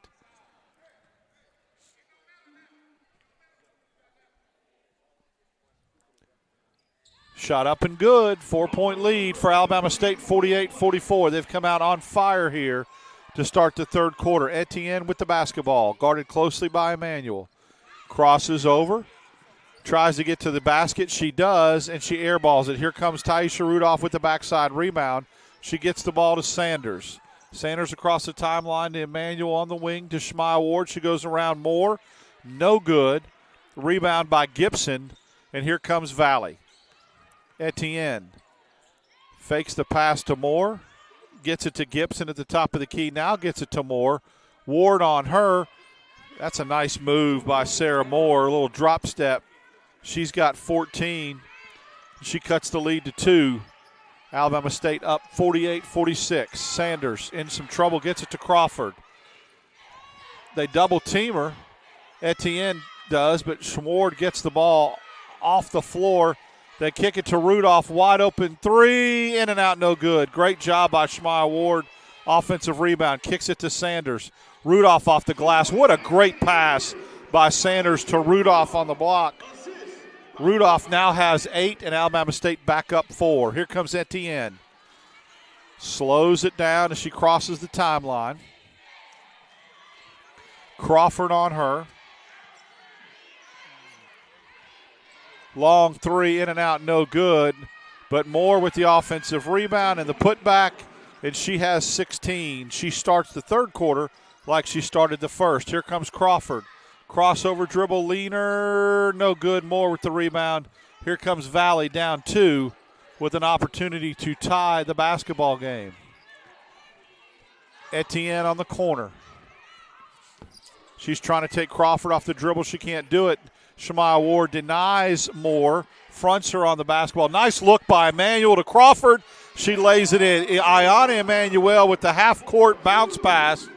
Shot up and good. 4-point lead for Alabama State, 48-44. They've come out on fire here to start the third quarter. Etienne with the basketball, guarded closely by Emmanuel. Crosses over. Tries to get to the basket. She does, and she airballs it. Here comes Taisha Rudolph with the backside rebound. She gets the ball to Sanders. Sanders across the timeline to Emmanuel on the wing to Shemaiah Ward. She goes around Moore. No good. Rebound by Gibson, and here comes Valley. Etienne fakes the pass to Moore. Gets it to Gibson at the top of the key. Now gets it to Moore. Ward on her. That's a nice move by Sarah Moore. A little drop step. She's got 14. She cuts the lead to 2. Alabama State up 48-46. Sanders in some trouble. Gets it to Crawford. They double team her. Etienne does, but Ward gets the ball off the floor. They kick it to Rudolph. Wide open three. In and out, no good. Great job by Shemaiah Ward. Offensive rebound. Kicks it to Sanders. Rudolph off the glass. What a great pass by Sanders to Rudolph on the block. Rudolph now has 8, and Alabama State back up 4. Here comes Etienne. Slows it down as she crosses the timeline. Crawford on her. Long three, in and out, no good. But Moore with the offensive rebound and the putback, and she has 16. She starts the third quarter like she started the first. Here comes Crawford. Crossover dribble, leaner, no good. Moore with the rebound. Here comes Valley down 2 with an opportunity to tie the basketball game. Etienne on the corner. She's trying to take Crawford off the dribble. She can't do it. Shemaya Ward denies Moore, fronts her on the basketball. Nice look by Emmanuel to Crawford. She lays it in. Ayana Emmanuel with the half-court bounce pass.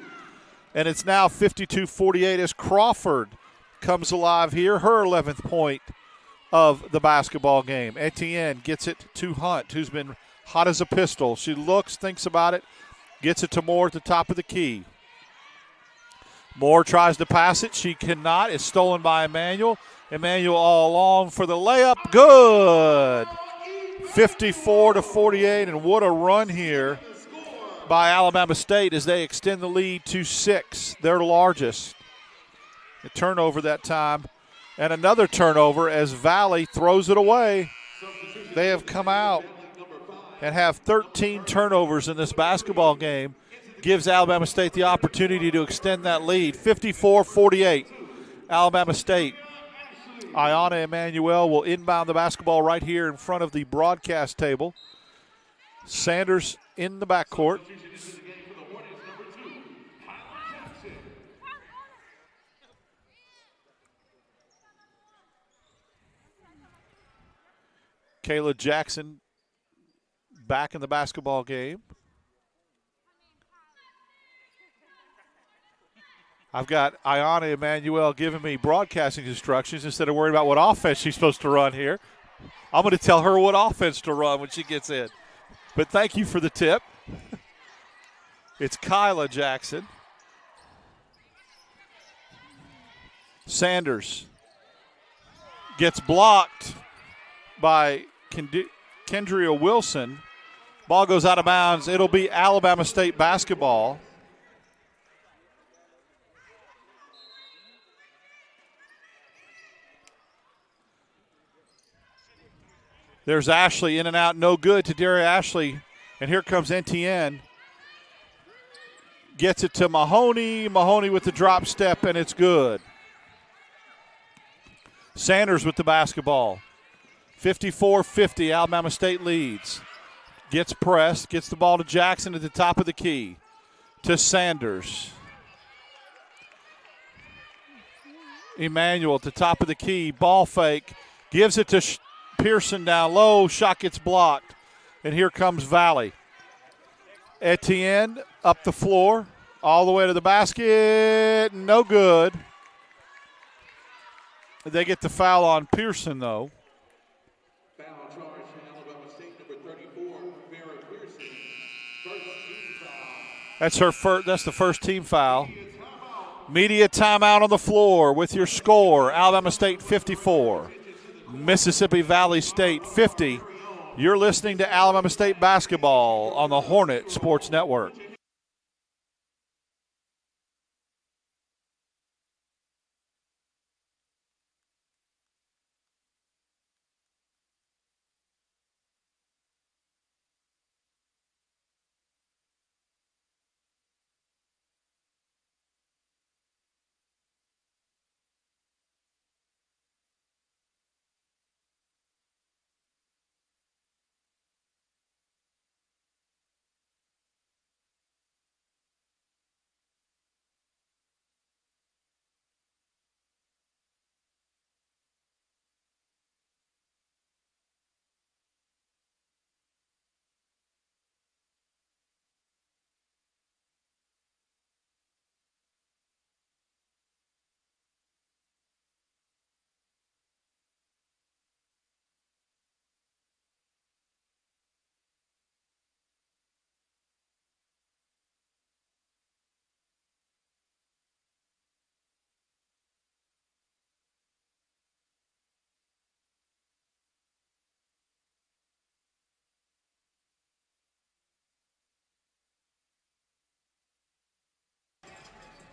And it's now 52-48 as Crawford comes alive here. Her 11th point of the basketball game. Etienne gets it to Hunt, who's been hot as a pistol. She looks, thinks about it, gets it to Moore at the top of the key. Moore tries to pass it. She cannot. It's stolen by Emmanuel. Emmanuel all along for the layup. Good. 54-48, and what a run here by Alabama State as they extend the lead to 6, their largest. A turnover that time, and another turnover as Valley throws it away. They have come out and have 13 turnovers in this basketball game. Gives Alabama State the opportunity to extend that lead. 54-48, Alabama State. Ayana Emmanuel will inbound the basketball right here in front of the broadcast table. Sanders in the backcourt. Kayla Jackson back in the basketball game. I've got Ayana Emmanuel giving me broadcasting instructions instead of worrying about what offense she's supposed to run here. I'm going to tell her what offense to run when she gets in. But thank you for the tip. It's Kyla Jackson. Sanders gets blocked by Kendria Wilson. Ball goes out of bounds. It'll be Alabama State basketball. There's Ashley in and out, no good to Daria Ashley. And here comes Etienne. Gets it to Mahoney. Mahoney with the drop step, and it's good. Sanders with the basketball. 54-50, Alabama State leads. Gets pressed, gets the ball to Jackson at the top of the key. To Sanders. Emmanuel at the top of the key. Ball fake. Gives it to Pearson down low. Shot gets blocked. And here comes Valley. Etienne up the floor. All the way to the basket. No good. They get the foul on Pearson, though. Foul charge to Alabama State, number 34, Vera Pearson. First team foul. That's the first team foul. Media timeout on the floor with your score. Alabama State 54. Mississippi Valley State 50. You're listening to Alabama State basketball on the Hornet Sports Network.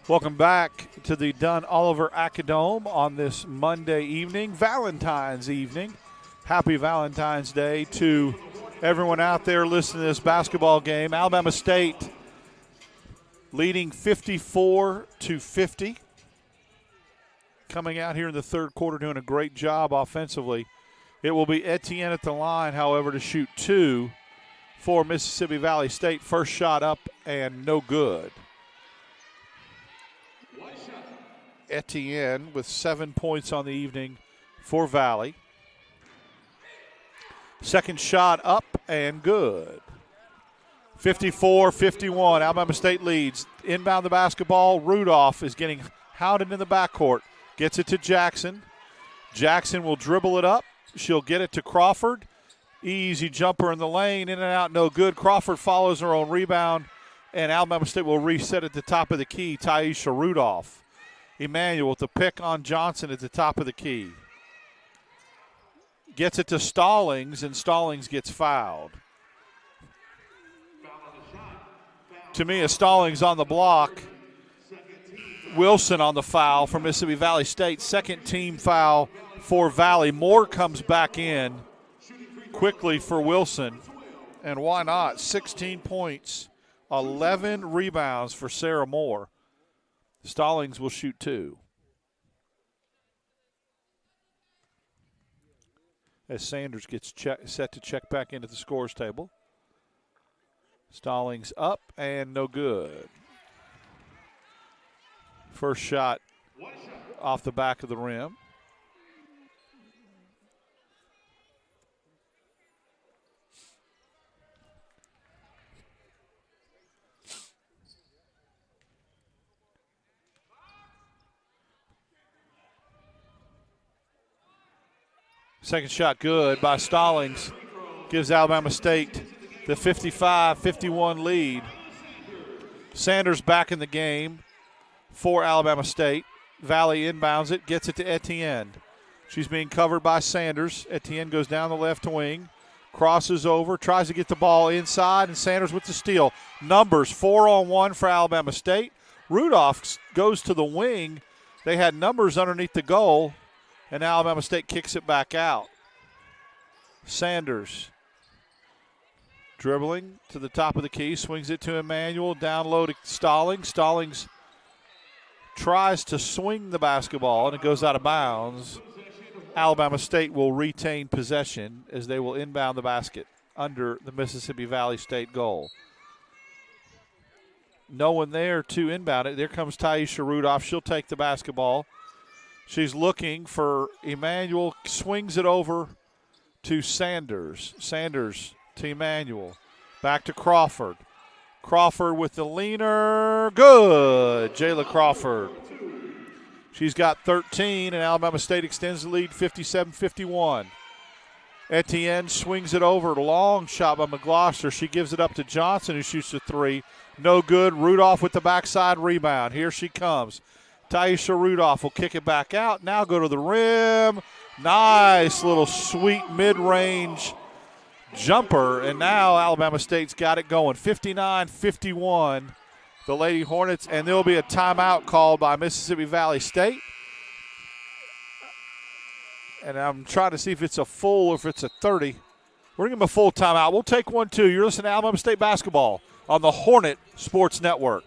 Welcome back to the Dunn Oliver Acadome on this Monday evening, Valentine's evening, Happy Valentine's Day to everyone out there listening to this basketball game. Alabama State leading 54-50. Coming out here in the third quarter doing a great job offensively. It will be Etienne at the line, however, to shoot 2 for Mississippi Valley State. First shot up and no good. Etienne with 7 points on the evening for Valley. Second shot up and good. 54-51. Alabama State leads. Inbound the basketball. Rudolph is getting hounded in the backcourt. Gets it to Jackson. Jackson will dribble it up. She'll get it to Crawford. Easy jumper in the lane. In and out, no good. Crawford follows her own rebound. And Alabama State will reset at the top of the key. Taisha Rudolph. Emmanuel with the pick on Johnson at the top of the key. Gets it to Stallings, and Stallings gets fouled. To me, a Stallings on the block. Wilson on the foul for Mississippi Valley State. Second team foul for Valley. Moore comes back in quickly for Wilson. And why not? 16 points, 11 rebounds for Sarah Moore. Stallings will shoot 2. As Sanders gets set to check back into the scores table. Stallings up and no good. First shot off the back of the rim. Second shot good by Stallings. Gives Alabama State the 55-51 lead. Sanders back in the game for Alabama State. Valley inbounds it, gets it to Etienne. She's being covered by Sanders. Etienne goes down the left wing, crosses over, tries to get the ball inside, and Sanders with the steal. Numbers 4-on-1 for Alabama State. Rudolph goes to the wing. They had numbers underneath the goal. And Alabama State kicks it back out. Sanders dribbling to the top of the key, swings it to Emmanuel, down low to Stallings. Stallings tries to swing the basketball, and it goes out of bounds. Alabama State will retain possession as they will inbound the basket under the Mississippi Valley State goal. No one there to inbound it. There comes Taisha Rudolph. She'll take the basketball. She's looking for Emmanuel, swings it over to Sanders. Sanders to Emmanuel. Back to Crawford. Crawford with the leaner. Good. Jayla Crawford. She's got 13, and Alabama State extends the lead 57-51. Etienne swings it over. Long shot by McGlosser. She gives it up to Johnson, who shoots a 3. No good. Rudolph with the backside rebound. Here she comes. Taisha Rudolph will kick it back out. Now go to the rim. Nice little sweet mid-range jumper. And now Alabama State's got it going. 59-51, the Lady Hornets. And there will be a timeout called by Mississippi Valley State. And I'm trying to see if it's a full or if it's a 30. We're going to give them a full timeout. We'll take one, too. You're listening to Alabama State basketball on the Hornet Sports Network.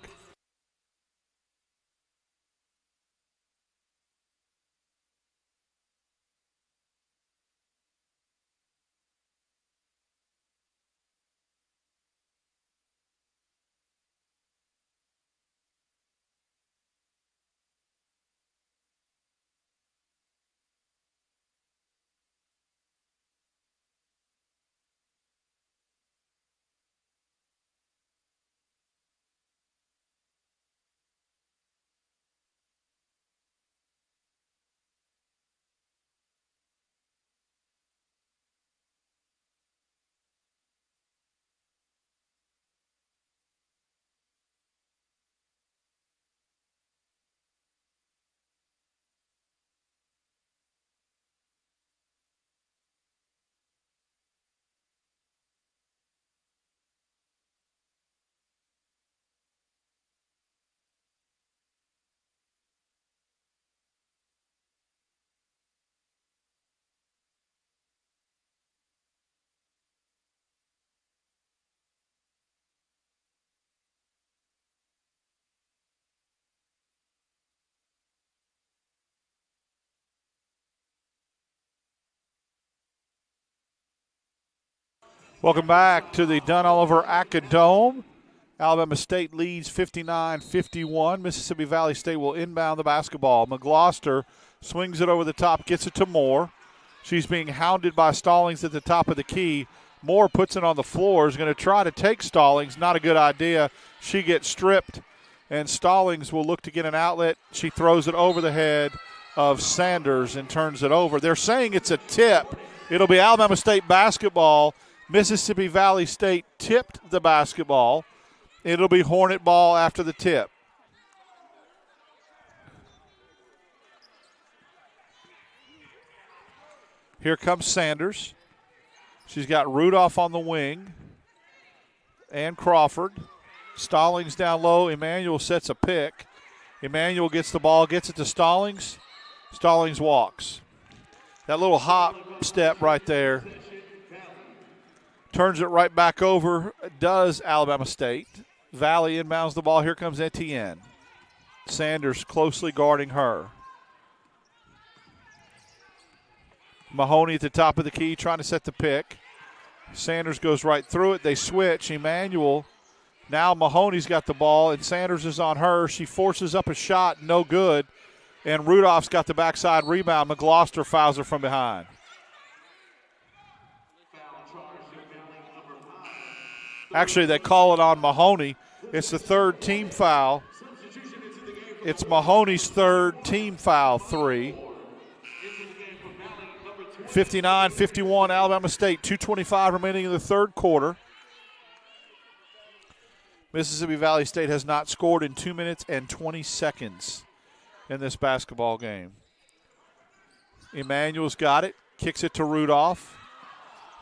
Welcome back to the Dunn Oliver Acadome. Alabama State leads 59-51. Mississippi Valley State will inbound the basketball. McGloster swings it over the top, gets it to Moore. She's being hounded by Stallings at the top of the key. Moore puts it on the floor, is going to try to take Stallings. Not a good idea. She gets stripped, and Stallings will look to get an outlet. She throws it over the head of Sanders and turns it over. They're saying it's a tip. It'll be Alabama State basketball. Mississippi Valley State tipped the basketball. It'll be Hornet ball after the tip. Here comes Sanders. She's got Rudolph on the wing and Crawford. Stallings down low. Emmanuel sets a pick. Emmanuel gets the ball, gets it to Stallings. Stallings walks. That little hop step right there. Turns it right back over, does Alabama State. Valley inbounds the ball. Here comes Etienne. Sanders closely guarding her. Mahoney at the top of the key trying to set the pick. Sanders goes right through it. They switch. Emmanuel. Now Mahoney's got the ball, and Sanders is on her. She forces up a shot, no good. And Rudolph's got the backside rebound. McGloster fouls her from behind. Actually, they call it on Mahoney. It's the third team foul. It's Mahoney's third team foul, 3. 59-51, Alabama State, 2:25 remaining in the third quarter. Mississippi Valley State has not scored in 2 minutes and 20 seconds in this basketball game. Emmanuel's got it, kicks it to Rudolph.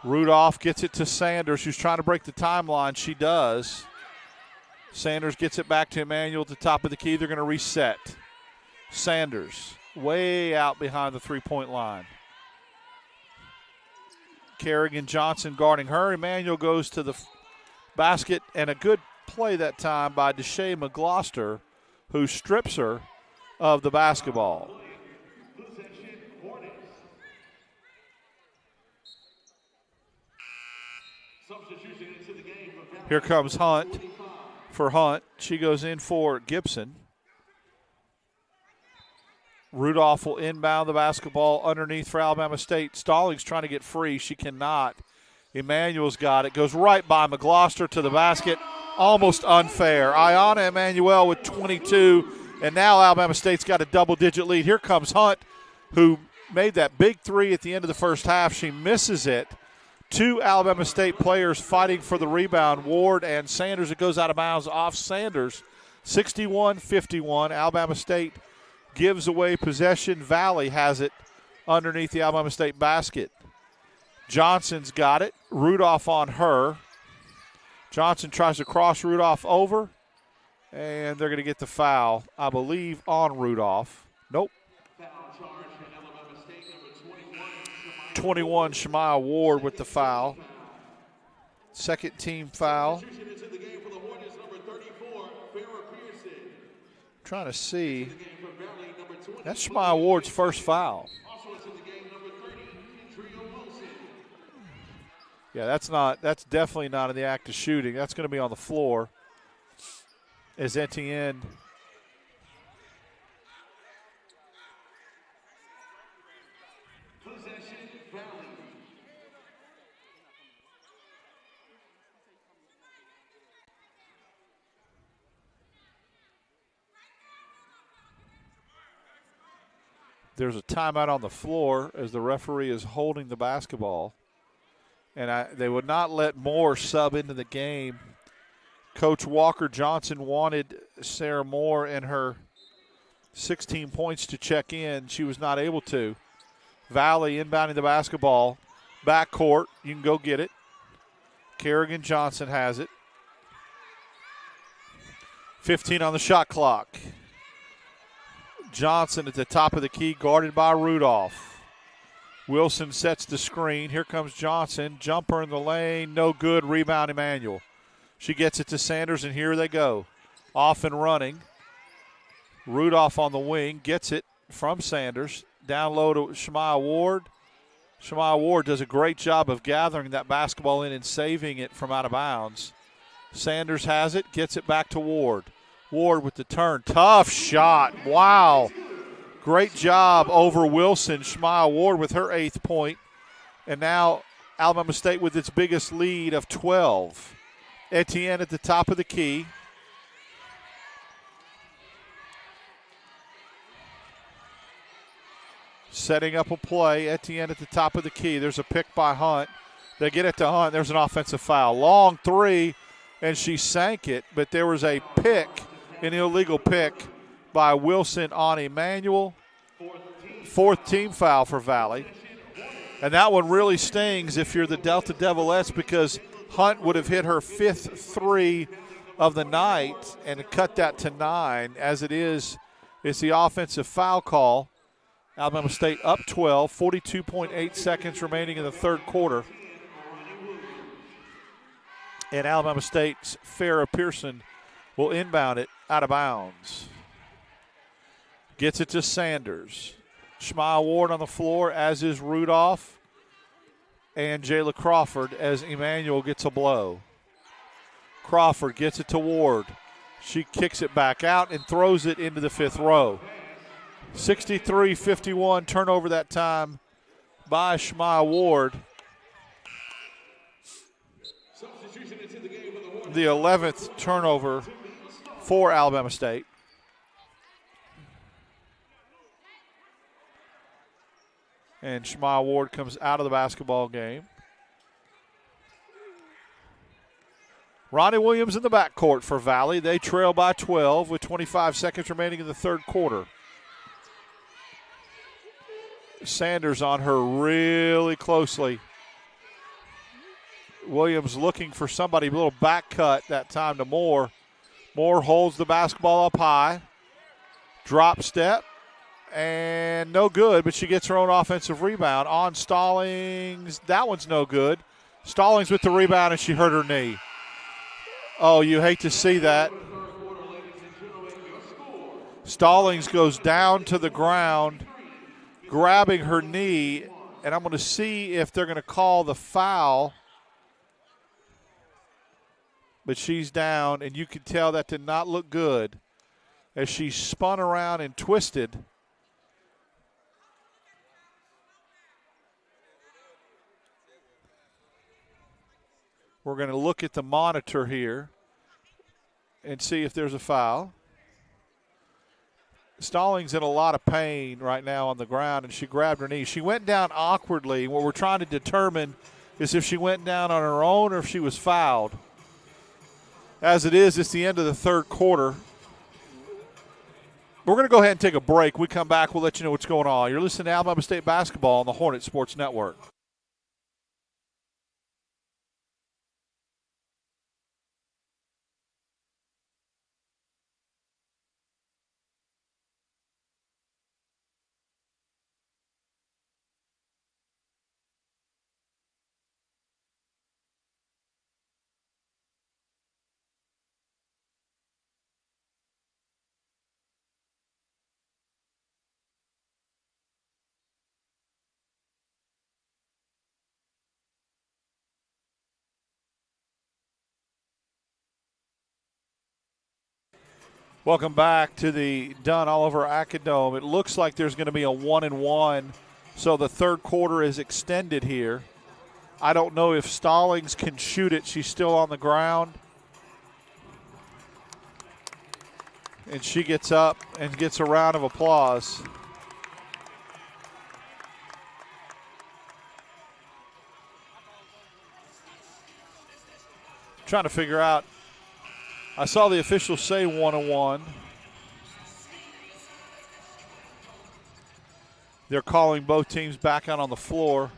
Rudolph gets it to Sanders, who's trying to break the timeline. She does. Sanders gets it back to Emmanuel at the top of the key. They're going to reset. Sanders way out behind the three-point line. Kerrigan Johnson guarding her. Emmanuel goes to the basket, and a good play that time by Deshae McGloster, who strips her of the basketball. Here comes Hunt for Hunt. She goes in for Gibson. Rudolph will inbound the basketball underneath for Alabama State. Stallings trying to get free. She cannot. Emmanuel's got it. Goes right by McGloster to the basket. Almost unfair. Ayanna Emmanuel with 22. And now Alabama State's got a double-digit lead. Here comes Hunt, who made that big three at the end of the first half. She misses it. 2 Alabama State players fighting for the rebound, Ward and Sanders. It goes out of bounds off Sanders. 61-51. Alabama State gives away possession. Valley has it underneath the Alabama State basket. Johnson's got it. Rudolph on her. Johnson tries to cross Rudolph over, and they're going to get the foul, I believe, on Rudolph. Nope. 21, Shemaiah Ward with the foul. Second team foul. Trying to see. That's Shemaiah Ward's first foul. Yeah, that's definitely not in the act of shooting. That's going to be on the floor as Etienne there's a timeout on the floor as the referee is holding the basketball. And they would not let Moore sub into the game. Coach Walker Johnson wanted Sarah Moore and her 16 points to check in. She was not able to. Valley inbounding the basketball. Backcourt, you can go get it. Kerrigan Johnson has it. 15 on the shot clock. Johnson at the top of the key, guarded by Rudolph. Wilson sets the screen. Here comes Johnson. Jumper in the lane. No good. Rebound Emmanuel. She gets it to Sanders, and here they go. Off and running. Rudolph on the wing. Gets it from Sanders. Down low to Shemaiah Ward. Shemaya Ward does a great job of gathering that basketball in and saving it from out of bounds. Sanders has it, gets it back to Ward. Ward with the turn. Tough shot. Wow. Great job over Wilson. Shemaya Ward with her 8th point. And now Alabama State with its biggest lead of 12. Etienne at the top of the key. Setting up a play. Etienne at the top of the key. There's a pick by Hunt. They get it to Hunt. There's an offensive foul. Long three, and she sank it, but there was a pick, an illegal pick by Wilson on Emmanuel. 4th team foul for Valley. And that one really stings if you're the Delta Devilettes, because Hunt would have hit her 5th 3 of the night and cut that to 9. As it is, it's the offensive foul call. Alabama State up 12, 42.8 seconds remaining in the 3rd quarter. And Alabama State's Farrah Pearson will inbound it out of bounds. Gets it to Sanders. Shemaya Ward on the floor, as is Rudolph and Jayla Crawford, as Emmanuel gets a blow. Crawford gets it to Ward. She kicks it back out and throws it into the 5th row. 63-51, turnover that time by Shemaya Ward. The 11th turnover for Alabama State. And Shemaya Ward comes out of the basketball game. Ronnie Williams in the backcourt for Valley. They trail by 12 with 25 seconds remaining in the 3rd quarter. Sanders on her really closely. Williams looking for somebody, a little back cut that time to Moore. Moore holds the basketball up high. Drop step, and no good, but she gets her own offensive rebound on Stallings. That one's no good. Stallings with the rebound, and she hurt her knee. Oh, you hate to see that. Stallings goes down to the ground, grabbing her knee, and I'm going to see if they're going to call the foul. But she's down, and you can tell that did not look good as she spun around and twisted. We're going to look at the monitor here and see if there's a foul. Stallings in a lot of pain right now on the ground, and she grabbed her knee. She went down awkwardly. What we're trying to determine is if she went down on her own or if she was fouled. As it is, it's the end of the 3rd quarter. We're going to go ahead and take a break. We come back, we'll let you know what's going on. You're listening to Alabama State basketball on the Hornet Sports Network. Welcome back to the Dunn Oliver Acadome. It looks like there's going to be a 1-and-1, so the 3rd quarter is extended here. I don't know if Stallings can shoot it. She's still on the ground. And she gets up and gets a round of applause. Trying to figure out. I saw the officials say 1-and-1. They're calling both teams back out on the floor.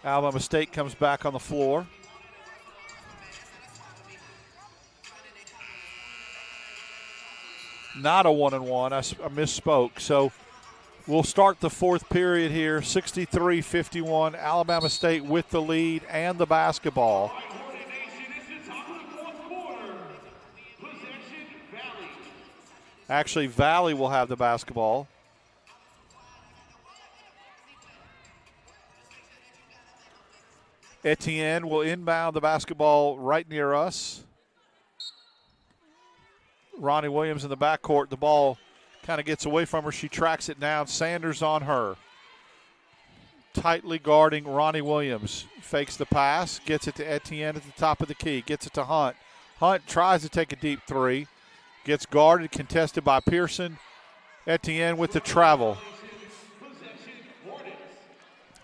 Alabama State comes back on the floor. Not a 1-and-1. I misspoke. So we'll start the 4th period here, 63-51. Alabama State with the lead and the basketball. Actually, Valley will have the basketball. Etienne will inbound the basketball right near us. Ronnie Williams in the backcourt. The ball kind of gets away from her. She tracks it down. Sanders on her. Tightly guarding Ronnie Williams. Fakes the pass. Gets it to Etienne at the top of the key. Gets it to Hunt. Hunt tries to take a deep three. Gets guarded, contested by Pearson. Etienne with the travel.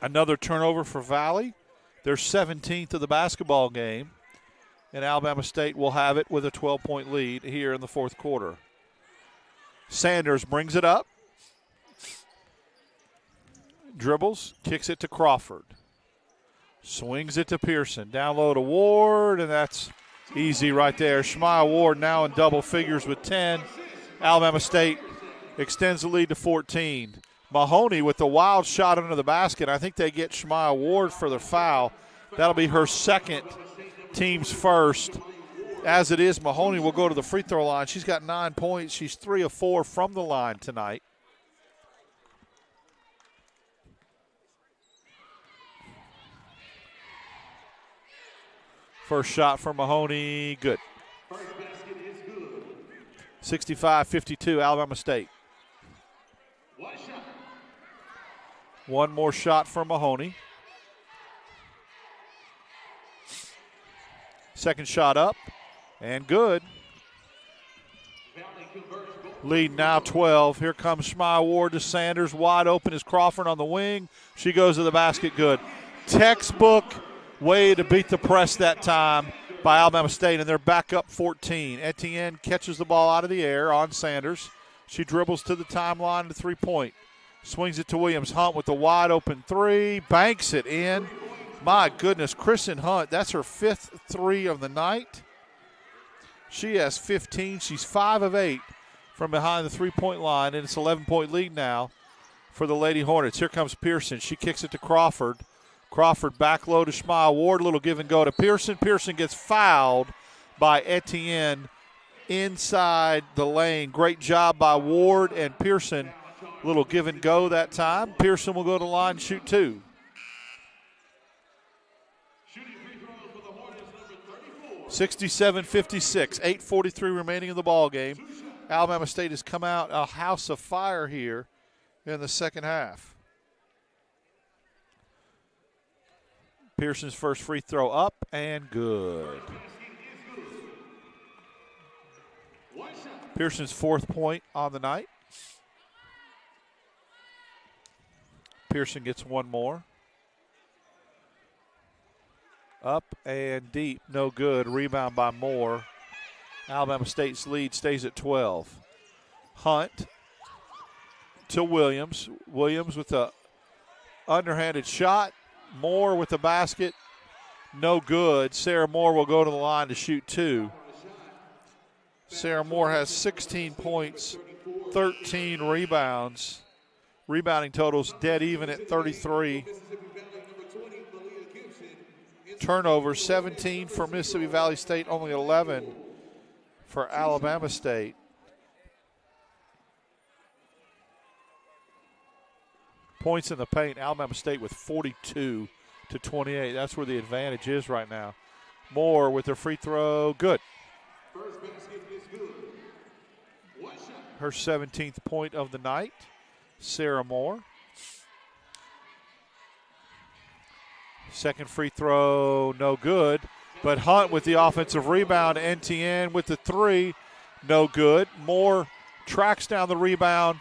Another turnover for Valley. They're 17th of the basketball game. And Alabama State will have it with a 12-point lead here in the fourth quarter. Sanders brings it up. Dribbles, kicks it to Crawford. Swings it to Pearson. Down low to Ward, and that's easy right there. Shmaya Ward now in double figures with 10. Alabama State extends the lead to 14. Mahoney with the wild shot under the basket. I think they get Shmaya Ward for the foul. That'll be her second, team's first. As it is, Mahoney will go to the free throw line. She's got 9 points. She's 3 of 4 from the line tonight. First shot for Mahoney, good. 65-52, Alabama State. One more shot for Mahoney. Second shot up, and good. Lead now 12. Here comes Shmaya Ward to Sanders. Wide open is Crawford on the wing. She goes to the basket, good. Textbook way to beat the press that time by Alabama State, and they're back up 14. Etienne catches the ball out of the air on Sanders. She dribbles to the timeline to three-point. Swings it to Williams. Hunt with the wide open three. Banks it in. My goodness, Kristen Hunt, that's her 5th three of the night. She has 15. She's 5 of 8 from behind the three-point line, and it's 11-point lead now for the Lady Hornets. Here comes Pearson. She kicks it to Crawford. Crawford back low to Shmaya Ward. Little give and go to Pearson. Pearson gets fouled by Etienne inside the lane. Great job by Ward and Pearson. Little give and go that time. Pearson will go to the line and shoot 2. 67-56, 8:43 remaining in the ball game. Alabama State has come out a house of fire here in the second half. Pearson's first free throw up and good. Pearson's 4th point on the night. Pearson gets one more. Up and deep, no good. Rebound by Moore. Alabama State's lead stays at 12. Hunt to Williams. Williams with the underhanded shot. Moore with the basket. No good. Sarah Moore will go to the line to shoot 2. Sarah Moore has 16 points, 13 rebounds. Rebounding totals dead even at 33. Turnovers, 17 for Mississippi Valley State, only 11 for Alabama State. Points in the paint, Alabama State with 42 to 28. That's where the advantage is right now. Moore with her free throw, good. Her 17th point of the night, Sarah Moore. Second free throw, no good. But Hunt with the offensive rebound. Etienne with the 3, no good. Moore tracks down the rebound.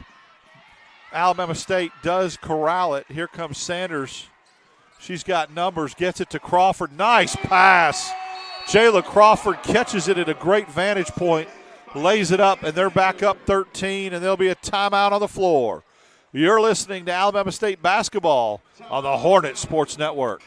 Alabama State does corral it. Here comes Sanders. She's got numbers, gets it to Crawford. Nice pass. Jayla Crawford catches it at a great vantage point, lays it up, and they're back up 13, and there'll be a timeout on the floor. You're listening to Alabama State basketball on the Hornet Sports Network.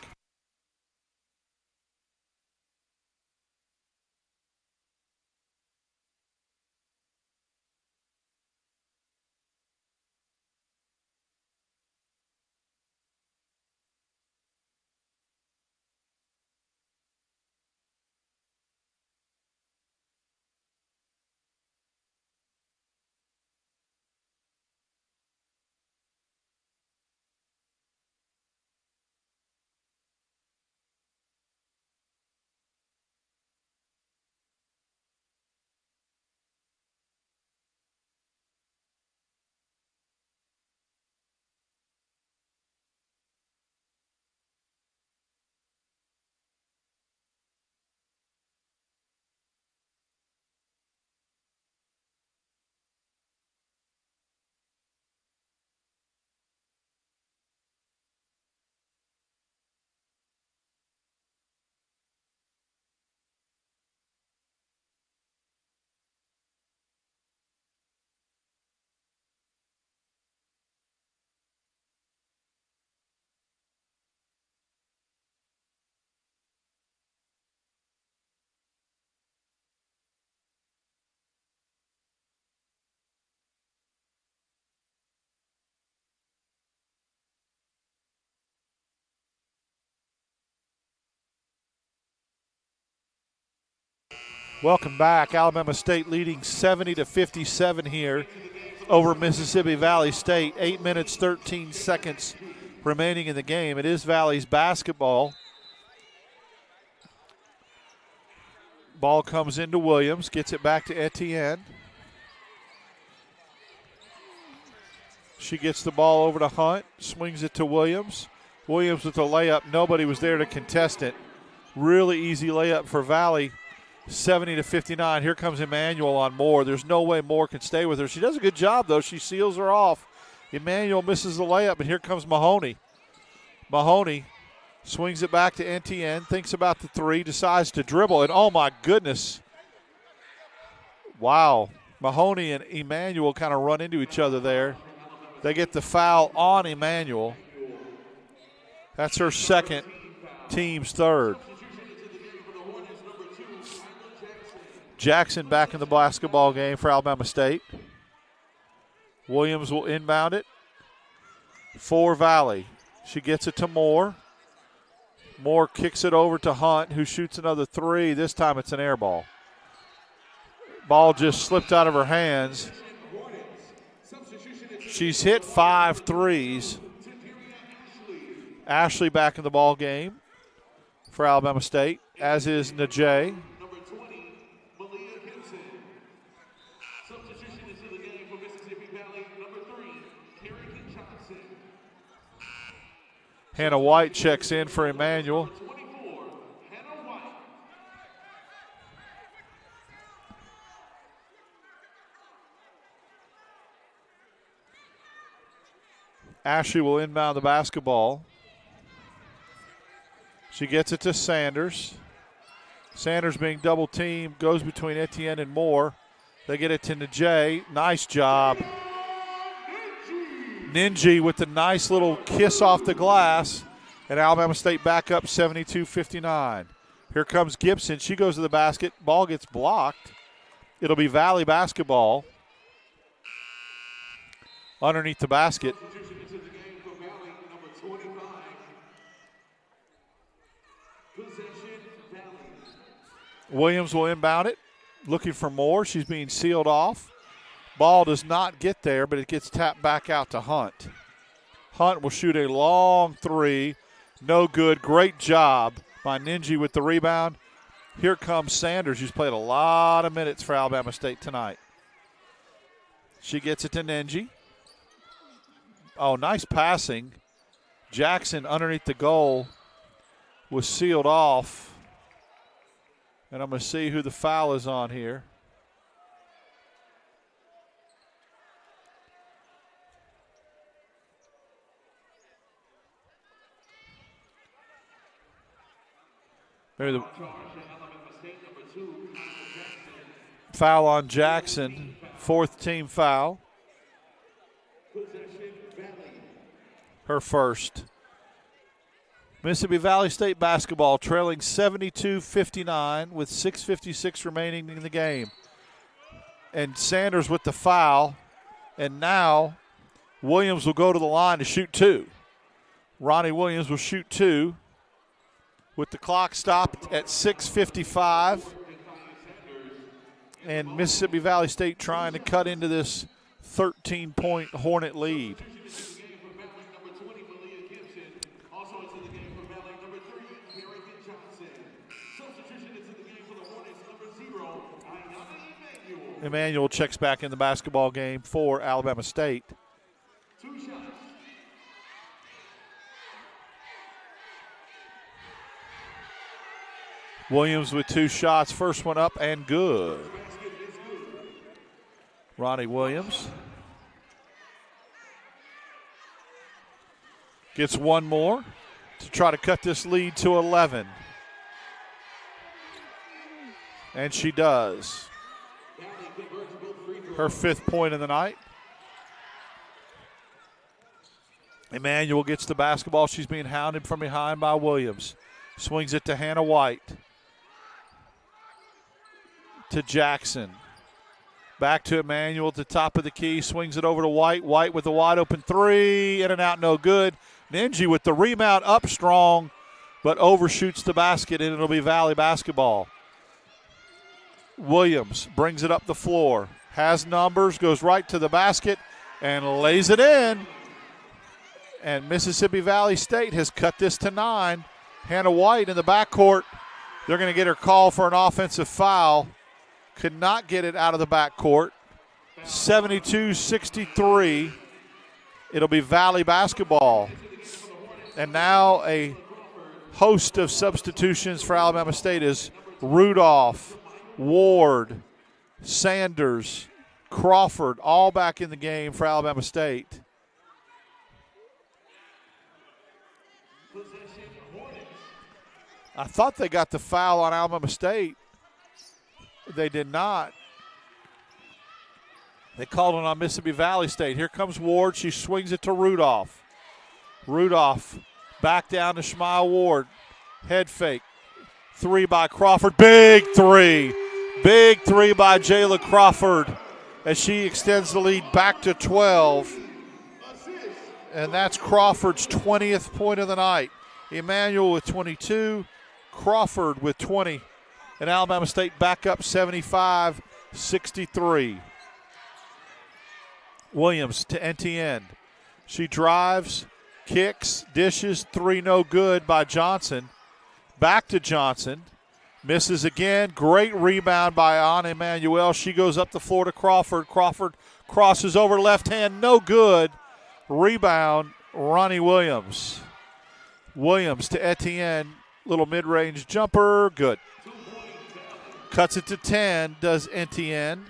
Welcome back. Alabama State leading 70-57 here over Mississippi Valley State. 8 minutes, 13 seconds remaining in the game. It is Valley's basketball. Ball comes into Williams, gets it back to Etienne. She gets the ball over to Hunt, swings it to Williams. Williams with a layup. Nobody was there to contest it. Really easy layup for Valley. 70-59. Here comes Emmanuel on Moore. There's no way Moore can stay with her. She does a good job, though. She seals her off. Emmanuel misses the layup, and here comes Mahoney. Mahoney swings it back to Etienne, thinks about the three, decides to dribble, and oh, my goodness. Wow. Mahoney and Emmanuel kind of run into each other there. They get the foul on Emmanuel. That's her second, team's third. Jackson back in the basketball game for Alabama State. Williams will inbound it for Valley. She gets it to Moore. Moore kicks it over to Hunt, who shoots another three. This time it's an air ball. Ball just slipped out of her hands. She's hit 5 threes. Ashley back in the ball game for Alabama State, as is Najee. Hannah White checks in for Emmanuel. Ashley will inbound the basketball. She gets it to Sanders. Sanders being double teamed, goes between Etienne and Moore. They get it to Najee. Nice job. Ninji with the nice little kiss off the glass, and Alabama State back up 72-59. Here comes Gibson. She goes to the basket. Ball gets blocked. It'll be Valley basketball underneath the basket. Williams will inbound it, looking for Moore. She's being sealed off. Ball does not get there, but it gets tapped back out to Hunt. Hunt will shoot a long three. No good. Great job by Ninji with the rebound. Here comes Sanders, who's played a lot of minutes for Alabama State tonight. She gets it to Ninji. Oh, nice passing. Jackson underneath the goal was sealed off. And I'm going to see who the foul is on here. Maybe the foul on Jackson, fourth team foul. Her first. Mississippi Valley State basketball trailing 72-59 with 6:56 remaining in the game. And Sanders with the foul. And now Williams will go to the line to shoot two. Ronnie Williams will shoot two. With the clock stopped at 6:55. And Mississippi Valley State trying to cut into this 13-point Hornet lead. Emmanuel checks back in the basketball game for Alabama State. Williams with 2 shots. First one up and good. Ronnie Williams gets one more to try to cut this lead to 11. And she does. Her 5th point of the night. Emmanuel gets the basketball. She's being hounded from behind by Williams. Swings it to Hannah White. To Jackson. Back to Emmanuel at the top of the key. Swings it over to White. White with a wide open three. In and out, no good. Ninji with the rebound up strong, but overshoots the basket, and it'll be Valley basketball. Williams brings it up the floor. Has numbers, goes right to the basket, and lays it in. And Mississippi Valley State has cut this to 9. Hannah White in the backcourt. They're going to get her call for an offensive foul. Could not get it out of the backcourt. 72-63. It'll be Valley basketball. And now a host of substitutions for Alabama State is Rudolph, Ward, Sanders, Crawford, all back in the game for Alabama State. I thought they got the foul on Alabama State. They did not. They called it on Mississippi Valley State. Here comes Ward. She swings it to Rudolph. Rudolph back down to Shmaya Ward. Head fake. 3 by Crawford. Big three. Big three by Jayla Crawford as she extends the lead back to 12. And that's Crawford's 20th point of the night. Emmanuel with 22. Crawford with 20. And Alabama State back up 75-63. Williams to Etienne. She drives, kicks, dishes, 3 no good by Johnson. Back to Johnson. Misses again. Great rebound by Anna Emanuel. She goes up the floor to Crawford. Crawford crosses over left hand. No good. Rebound, Ronnie Williams. Williams to Etienne. Little mid-range jumper. Good. Cuts it to 10, does Etienne.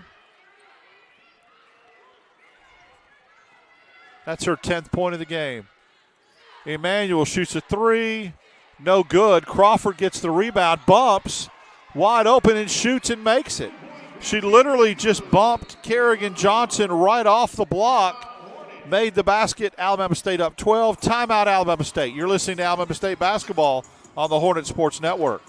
That's her 10th point of the game. Emmanuel shoots a 3. No good. Crawford gets the rebound, bumps, wide open, and shoots and makes it. She literally just bumped Kerrigan Johnson right off the block, made the basket. Alabama State up 12. Timeout, Alabama State. You're listening to Alabama State basketball on the Hornet Sports Network.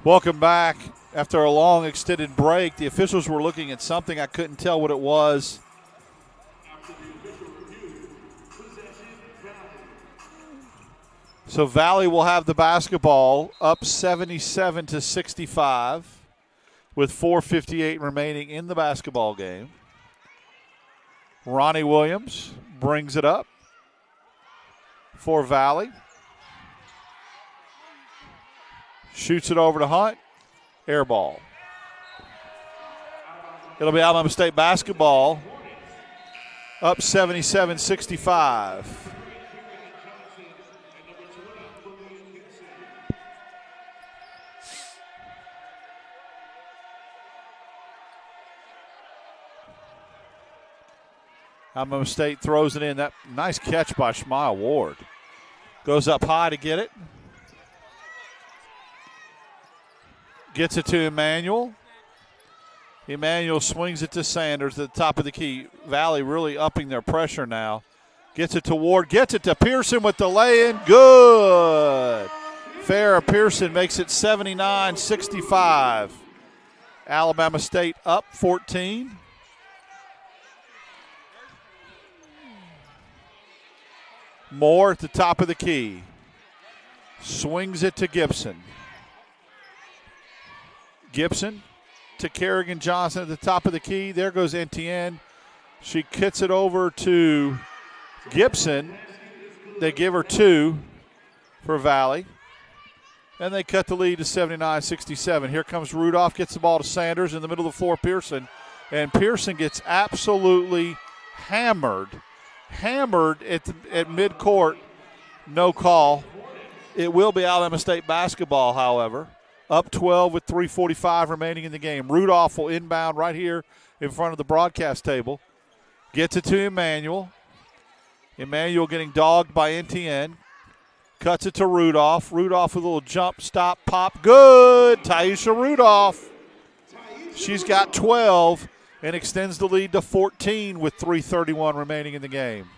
Welcome back. After a long extended break, the officials were looking at something. I couldn't tell what it was. So Valley will have the basketball up 77-65 with 4:58 remaining in the basketball game. Ronnie Williams brings it up for Valley. Shoots it over to Hunt. Air ball. It'll be Alabama State basketball up 77-65. Alabama State throws it in. That nice catch by Shmaya Ward. Goes up high to get it. Gets it to Emmanuel. Emmanuel swings it to Sanders at the top of the key. Valley really upping their pressure now. Gets it to Ward. Gets it to Pearson with the lay-in. Good. Farrah Pearson makes it 79-65. Alabama State up 14. Moore at the top of the key. Swings it to Gibson. Gibson to Kerrigan Johnson at the top of the key. There goes Etienne. She kicks it over to Gibson. They give her 2 for Valley. And they cut the lead to 79-67. Here comes Rudolph, gets the ball to Sanders in the middle of the floor, Pearson. And Pearson gets absolutely hammered at midcourt. No call. It will be Alabama State basketball, however. Up 12 with 3:45 remaining in the game. Rudolph will inbound right here in front of the broadcast table. Gets it to Emmanuel. Emmanuel getting dogged by Etienne. Cuts it to Rudolph. Rudolph with a little jump, stop, pop. Good. Taisha Rudolph. She's got 12 and extends the lead to 14 with 3:31 remaining in the game.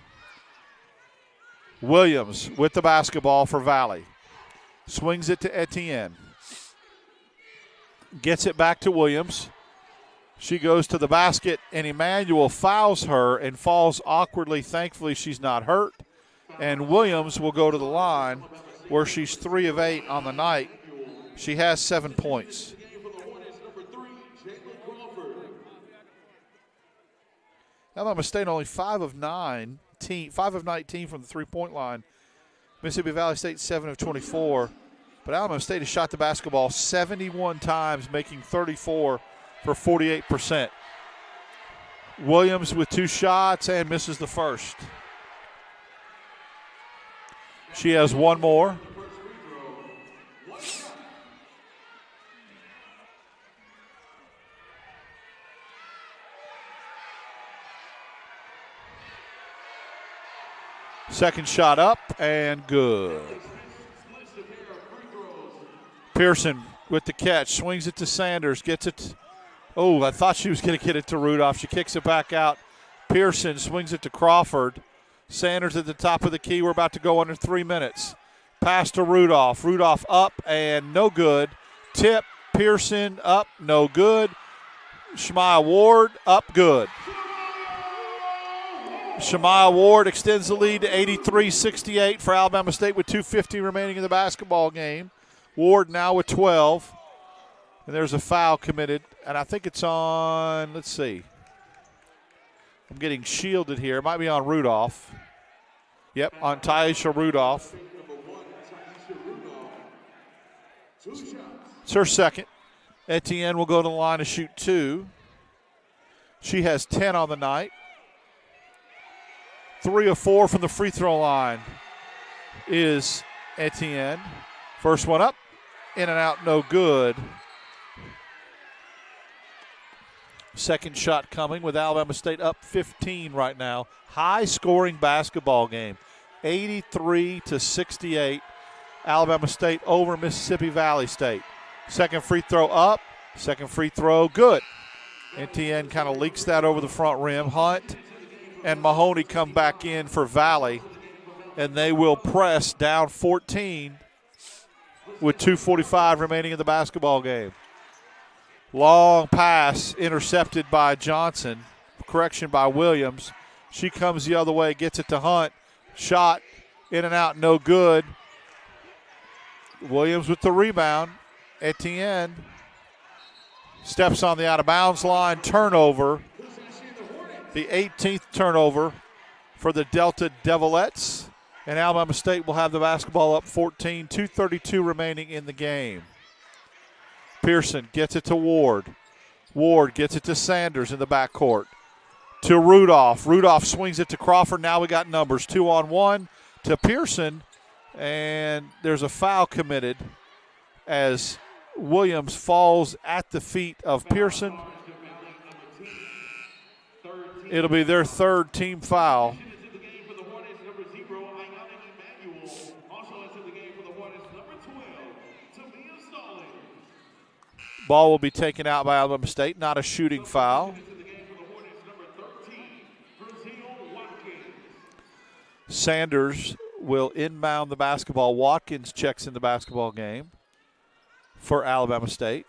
Williams with the basketball for Valley. Swings it to Etienne. Gets it back to Williams. She goes to the basket, and Emmanuel fouls her and falls awkwardly. Thankfully, she's not hurt. And Williams will go to the line where she's 3 of 8 on the night. She has 7 points. Alabama State only 5 of 19 from the three-point line. Mississippi Valley State 7 of 24. But Alabama State has shot the basketball 71 times, making 34 for 48%. Williams with 2 shots and misses the first. She has 1 more. Second shot up and good. Pearson with the catch, swings it to Sanders, gets it. I thought she was going to get it to Rudolph. She kicks it back out. Pearson swings it to Crawford. Sanders at the top of the key. We're about to go under 3 minutes. Pass to Rudolph. Rudolph up and no good. Tip, Pearson up, no good. Shmaya Ward up, good. Shmaya Ward extends the lead to 83-68 for Alabama State with 2:50 remaining in the basketball game. Ward now with 12. And there's a foul committed. And I think it's on, let's see. I'm getting shielded here. It might be on Rudolph. Yep, on Taisha Rudolph. It's her second. Etienne will go to the line to shoot 2. She has 10 on the night. 3 of 4 from the free throw line is Etienne. First one up, in and out, no good. Second shot coming with Alabama State up 15 right now. High-scoring basketball game, 83-68. Alabama State over Mississippi Valley State. Second free throw up, second free throw good. Etienne kind of leaks that over the front rim. Hunt and Mahoney come back in for Valley, and they will press down 14 with 2:45 remaining in the basketball game. Long pass intercepted by Johnson. Correction by Williams. She comes the other way, gets it to Hunt. Shot in and out, no good. Williams with the rebound. Etienne steps on the out-of-bounds line. Turnover. The 18th turnover for the Delta Devilettes. And Alabama State will have the basketball up 14. 2:32 remaining in the game. Pearson gets it to Ward. Ward gets it to Sanders in the backcourt. To Rudolph. Rudolph swings it to Crawford. Now we got numbers. 2-on-1 to Pearson. And there's a foul committed as Williams falls at the feet of Pearson. It'll be their third team foul. Ball will be taken out by Alabama State, not a shooting foul. Sanders will inbound the basketball. Watkins checks in the basketball game for Alabama State.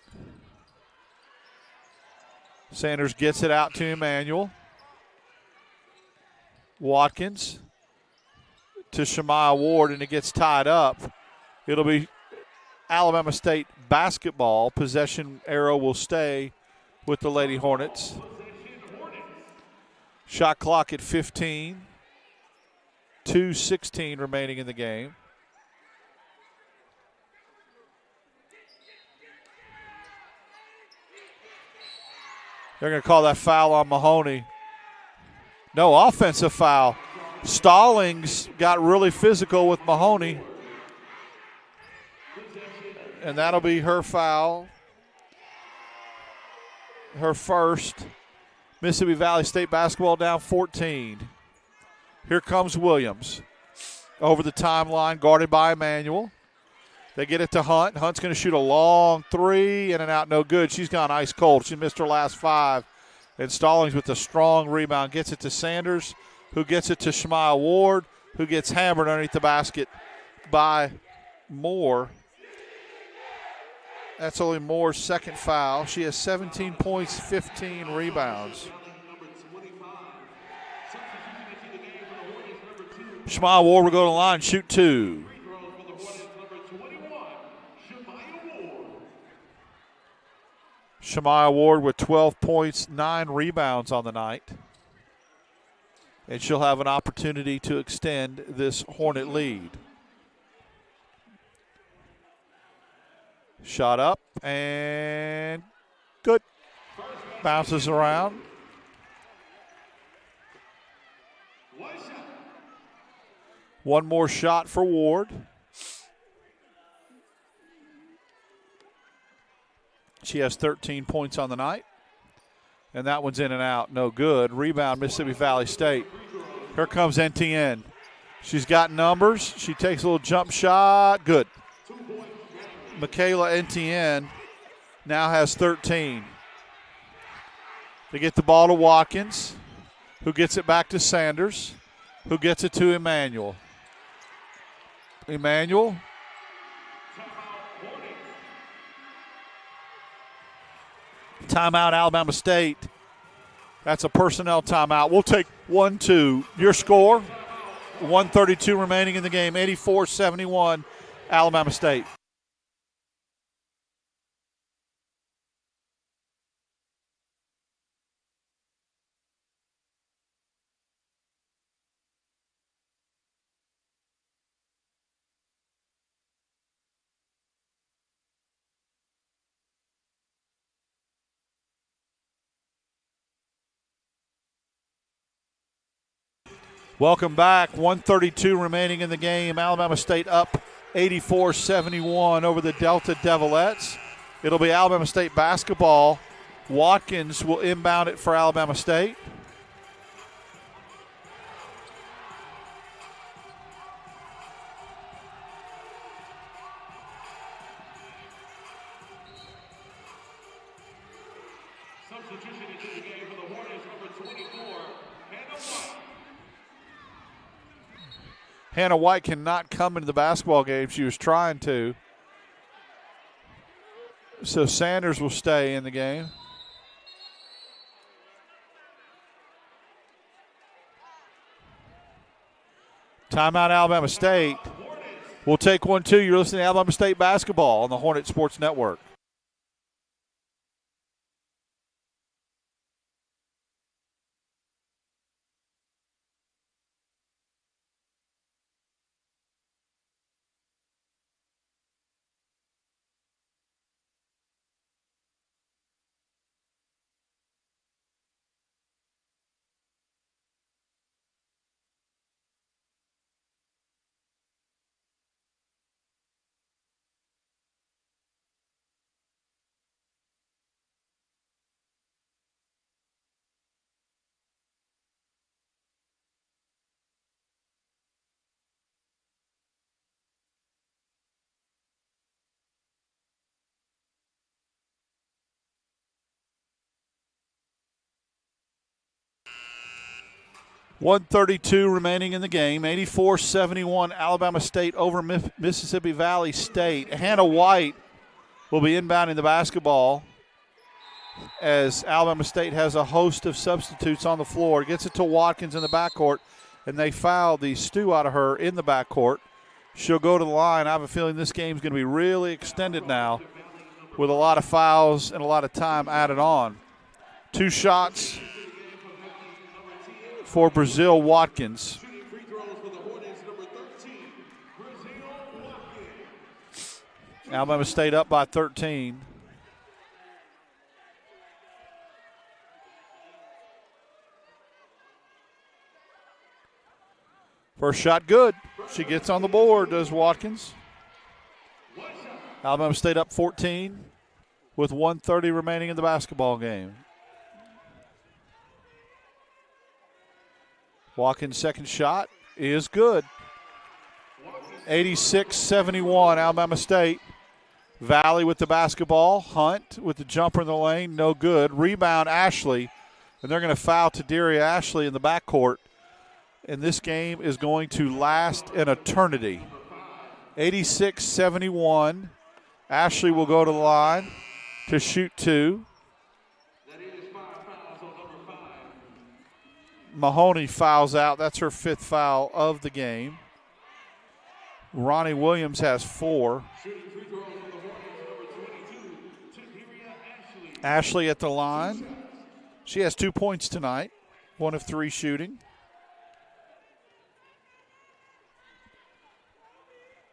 Sanders gets it out to Emmanuel. Watkins to Shemaiah Ward, and it gets tied up. It'll be Alabama State basketball. Possession arrow will stay with the Lady Hornets. Shot clock at 15. 2:16 remaining in the game. They're going to call that foul on Mahoney. No, offensive foul. Stallings got really physical with Mahoney. And that'll be her foul. Her first. Mississippi Valley State basketball down 14. Here comes Williams. Over the timeline, guarded by Emmanuel. They get it to Hunt. Hunt's going to shoot a long three, in and out, no good. She's gone ice cold. She missed her last five. And Stallings with a strong rebound gets it to Sanders, who gets it to Shemaiah Ward, who gets hammered underneath the basket by Moore. That's only Moore's second foul. She has 17 points, 15 rebounds. Shemaiah Ward will go to the line, shoot two. Shemaiah Ward with 12 points, 9 rebounds on the night. And she'll have an opportunity to extend this Hornet lead. Shot up and good. Bounces around. One more shot for Ward. She has 13 points on the night. And that one's in and out. No good. Rebound, Mississippi Valley State. Here comes NTN. She's got numbers. She takes a little jump shot. Good. Michaela NTN now has 13. They get the ball to Watkins, who gets it back to Sanders, who gets it to Emmanuel. Emmanuel. Timeout, Alabama State. That's a personnel timeout. We'll take 1-2. Your score, 1:32 remaining in the game, 84-71, Alabama State. Welcome back. 1:32 remaining in the game. Alabama State up 84-71 over the Delta Devilettes. It'll be Alabama State basketball. Watkins will inbound it for Alabama State. Substitution into the game for the Hornets, number 24, Hannah White. Hannah White cannot come into the basketball game. She was trying to. So Sanders will stay in the game. Timeout, Alabama State. We'll take 1-2. You're listening to Alabama State basketball on the Hornet Sports Network. .132 remaining in the game. 84-71 Alabama State over Mississippi Valley State. Hannah White will be inbounding the basketball as Alabama State has a host of substitutes on the floor. Gets it to Watkins in the backcourt, and they foul the stew out of her in the backcourt. She'll go to the line. I have a feeling this game's going to be really extended now with a lot of fouls and a lot of time added on. 2 shots for Brazil Watkins. Alabama State up by 13. First shot good. She gets on the board, does Watkins. Alabama State up 14 with 1:30 remaining in the basketball game. Watkins' second shot is good. 86-71 Alabama State. Valley with the basketball. Hunt with the jumper in the lane, no good. Rebound Ashley, and they're going to foul Taderia Ashley in the backcourt. And this game is going to last an eternity. 86-71. Ashley will go to the line to shoot 2. Mahoney fouls out. That's her 5th foul of the game. Ronnie Williams has 4. Ashley at the line. She has 2 points tonight. 1 of 3 shooting.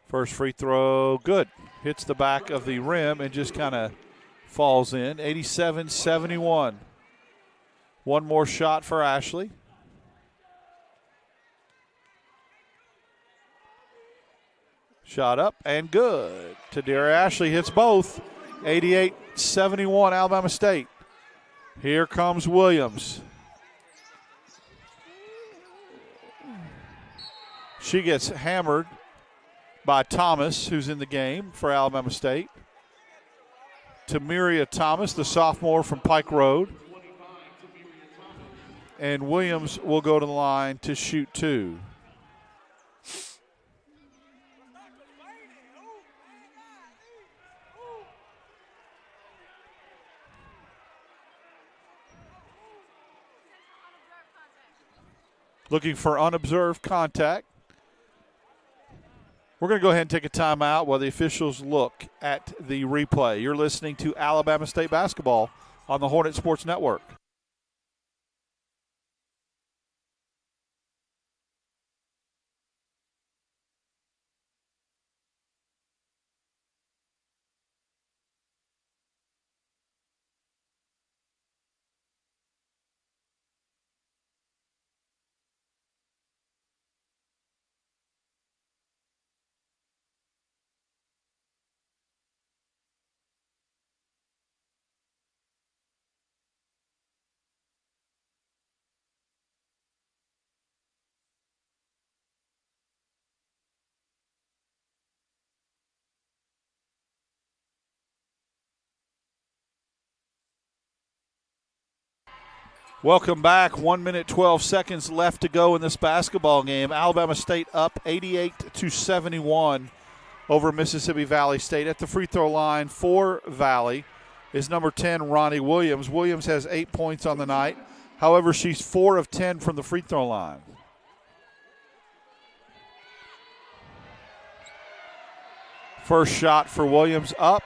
First free throw, good. Hits the back of the rim and just kind of falls in. 87-71. One more shot for Ashley. Shot up and good. Taderia Ashley hits both. 88-71 Alabama State. Here comes Williams. She gets hammered by Thomas, who's in the game for Alabama State. Tamiria Thomas, the sophomore from Pike Road. And Williams will go to the line to shoot 2. Looking for unobserved contact. We're going to go ahead and take a timeout while the officials look at the replay. You're listening to Alabama State basketball on the Hornet Sports Network. Welcome back. 1 minute, 12 seconds left to go in this basketball game. Alabama State up 88-71 over Mississippi Valley State. At the free throw line for Valley is number 10, Ronnie Williams. Williams has 8 points on the night. However, she's 4 of 10 from the free throw line. First shot for Williams up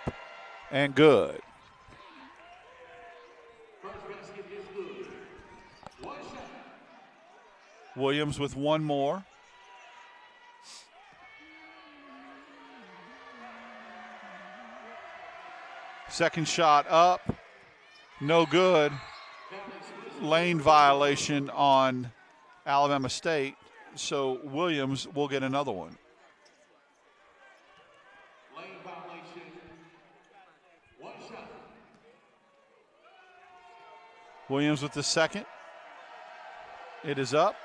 and good. Williams with one more. Second shot up, no good. Lane violation on Alabama State, so Williams will get another one. Lane violation. One shot. Williams with the second. It is up,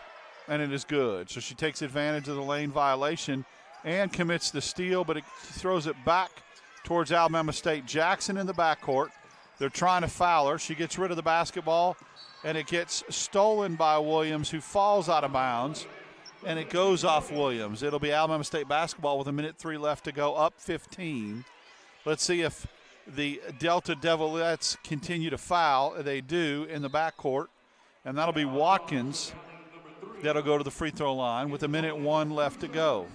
and it is good. So she takes advantage of the lane violation and commits the steal, but it throws it back towards Alabama State. Jackson in the backcourt. They're trying to foul her. She gets rid of the basketball, and it gets stolen by Williams, who falls out of bounds, and it goes off Williams. It'll be Alabama State basketball with 1:03 left to go, up 15. Let's see if the Delta Devilettes continue to foul. They do in the backcourt, and that'll be Watkins that'll go to the free throw line with 1:01 left to go.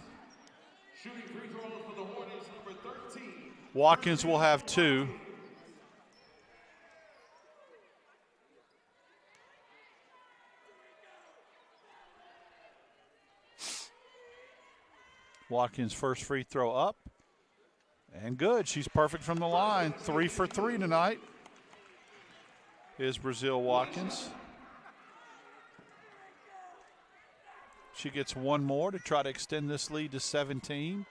Shooting free throws for the Hornets, number 13. Watkins will have 2. Watkins' first free throw up. And good. She's perfect from the line. 3 for 3 tonight is Brazil Watkins. She gets one more to try to extend this lead to 17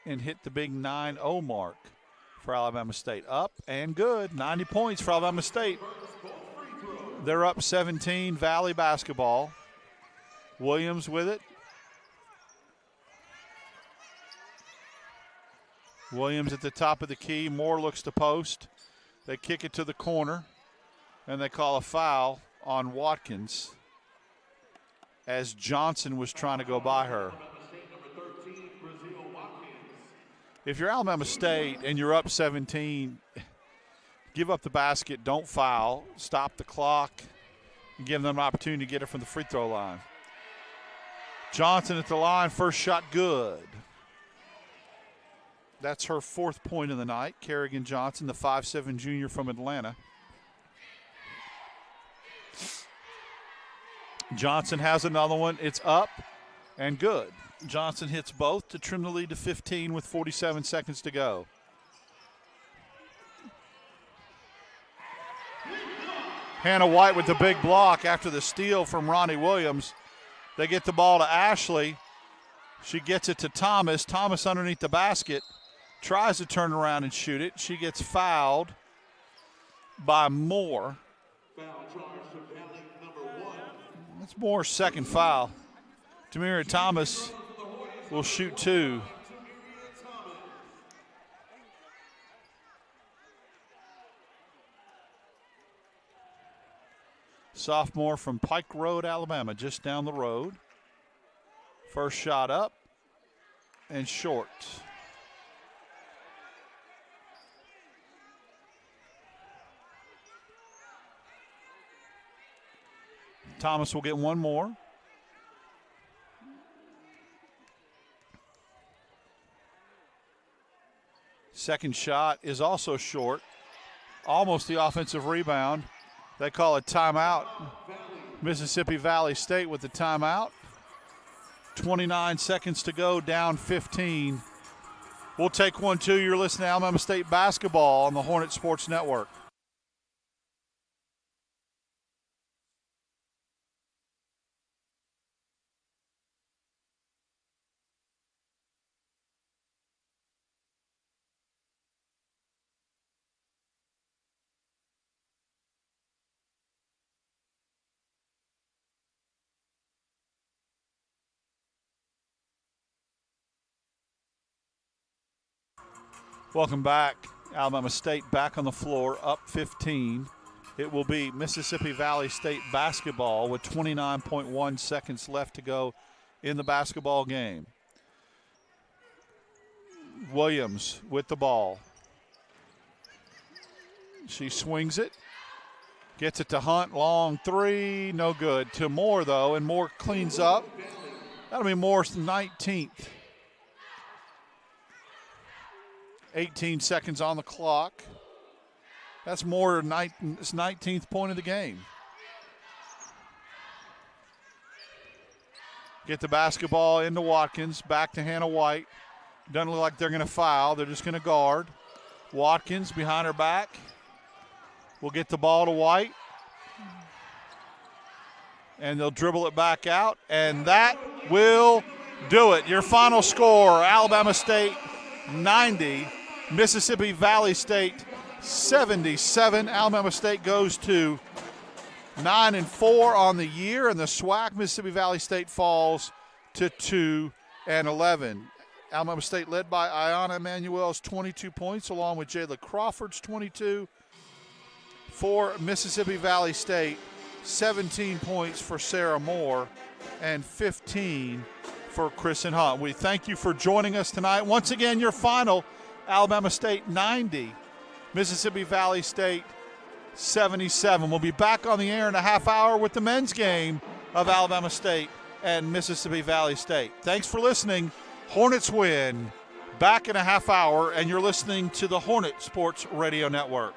and hit the big 9-0 mark for Alabama State. Up and good. 90 points for Alabama State. They're up 17, Valley basketball. Williams with it. Williams at the top of the key. Moore looks to post. They kick it to the corner, and they call a foul on Watkins as Johnson was trying to go by her. If you're Alabama State and you're up 17, give up the basket, don't foul, stop the clock, and give them an opportunity to get it from the free throw line. Johnson at the line, first shot good. That's her 4th point of the night. Kerrigan Johnson, the 5'7" junior from Atlanta. Johnson has another one. It's up and good. Johnson hits both to trim the lead to 15 with 47 seconds to go. Hannah White with the big block after the steal from Ronnie Williams. They get the ball to Ashley. She gets it to Thomas. Thomas underneath the basket. Tries to turn around and shoot it. She gets fouled by Moore. Foul charge to Valley, number 1. That's Moore's second foul. Tamira Thomas will shoot 2. Sophomore from Pike Road, Alabama, just down the road. First shot up and short. Thomas will get one more. Second shot is also short. Almost the offensive rebound. They call a timeout. Mississippi Valley State with the timeout. 29 seconds to go, down 15. We'll take one, too. You're listening to Alabama State basketball on the Hornet Sports Network. Welcome back. Alabama State back on the floor, up 15. It will be Mississippi Valley State basketball with 29.1 seconds left to go in the basketball game. Williams with the ball. She swings it. Gets it to Hunt. Long three. No good. To Moore, though, and Moore cleans up. That'll be Moore's 19th. 18 seconds on the clock. That's Moore's 19th point of the game. Get the basketball into Watkins. Back to Hannah White. Doesn't look like they're going to foul. They're just going to guard. Watkins behind her back. We'll get the ball to White. And they'll dribble it back out. And that will do it. Your final score, Alabama State 90, Mississippi Valley State 77. Alabama State goes to 9-4 on the year, and the SWAC Mississippi Valley State falls to 2-11. Alabama State led by Ayanna Emanuel's 22 points, along with Jayla Crawford's 22. For Mississippi Valley State, 17 points for Sarah Moore and 15 for Kristen Hunt. We thank you for joining us tonight. Once again, your final, Alabama State 90, Mississippi Valley State 77. We'll be back on the air in a half hour with the men's game of Alabama State and Mississippi Valley State. Thanks for listening. Hornets win. Back in a half hour, and you're listening to the Hornet Sports Radio Network.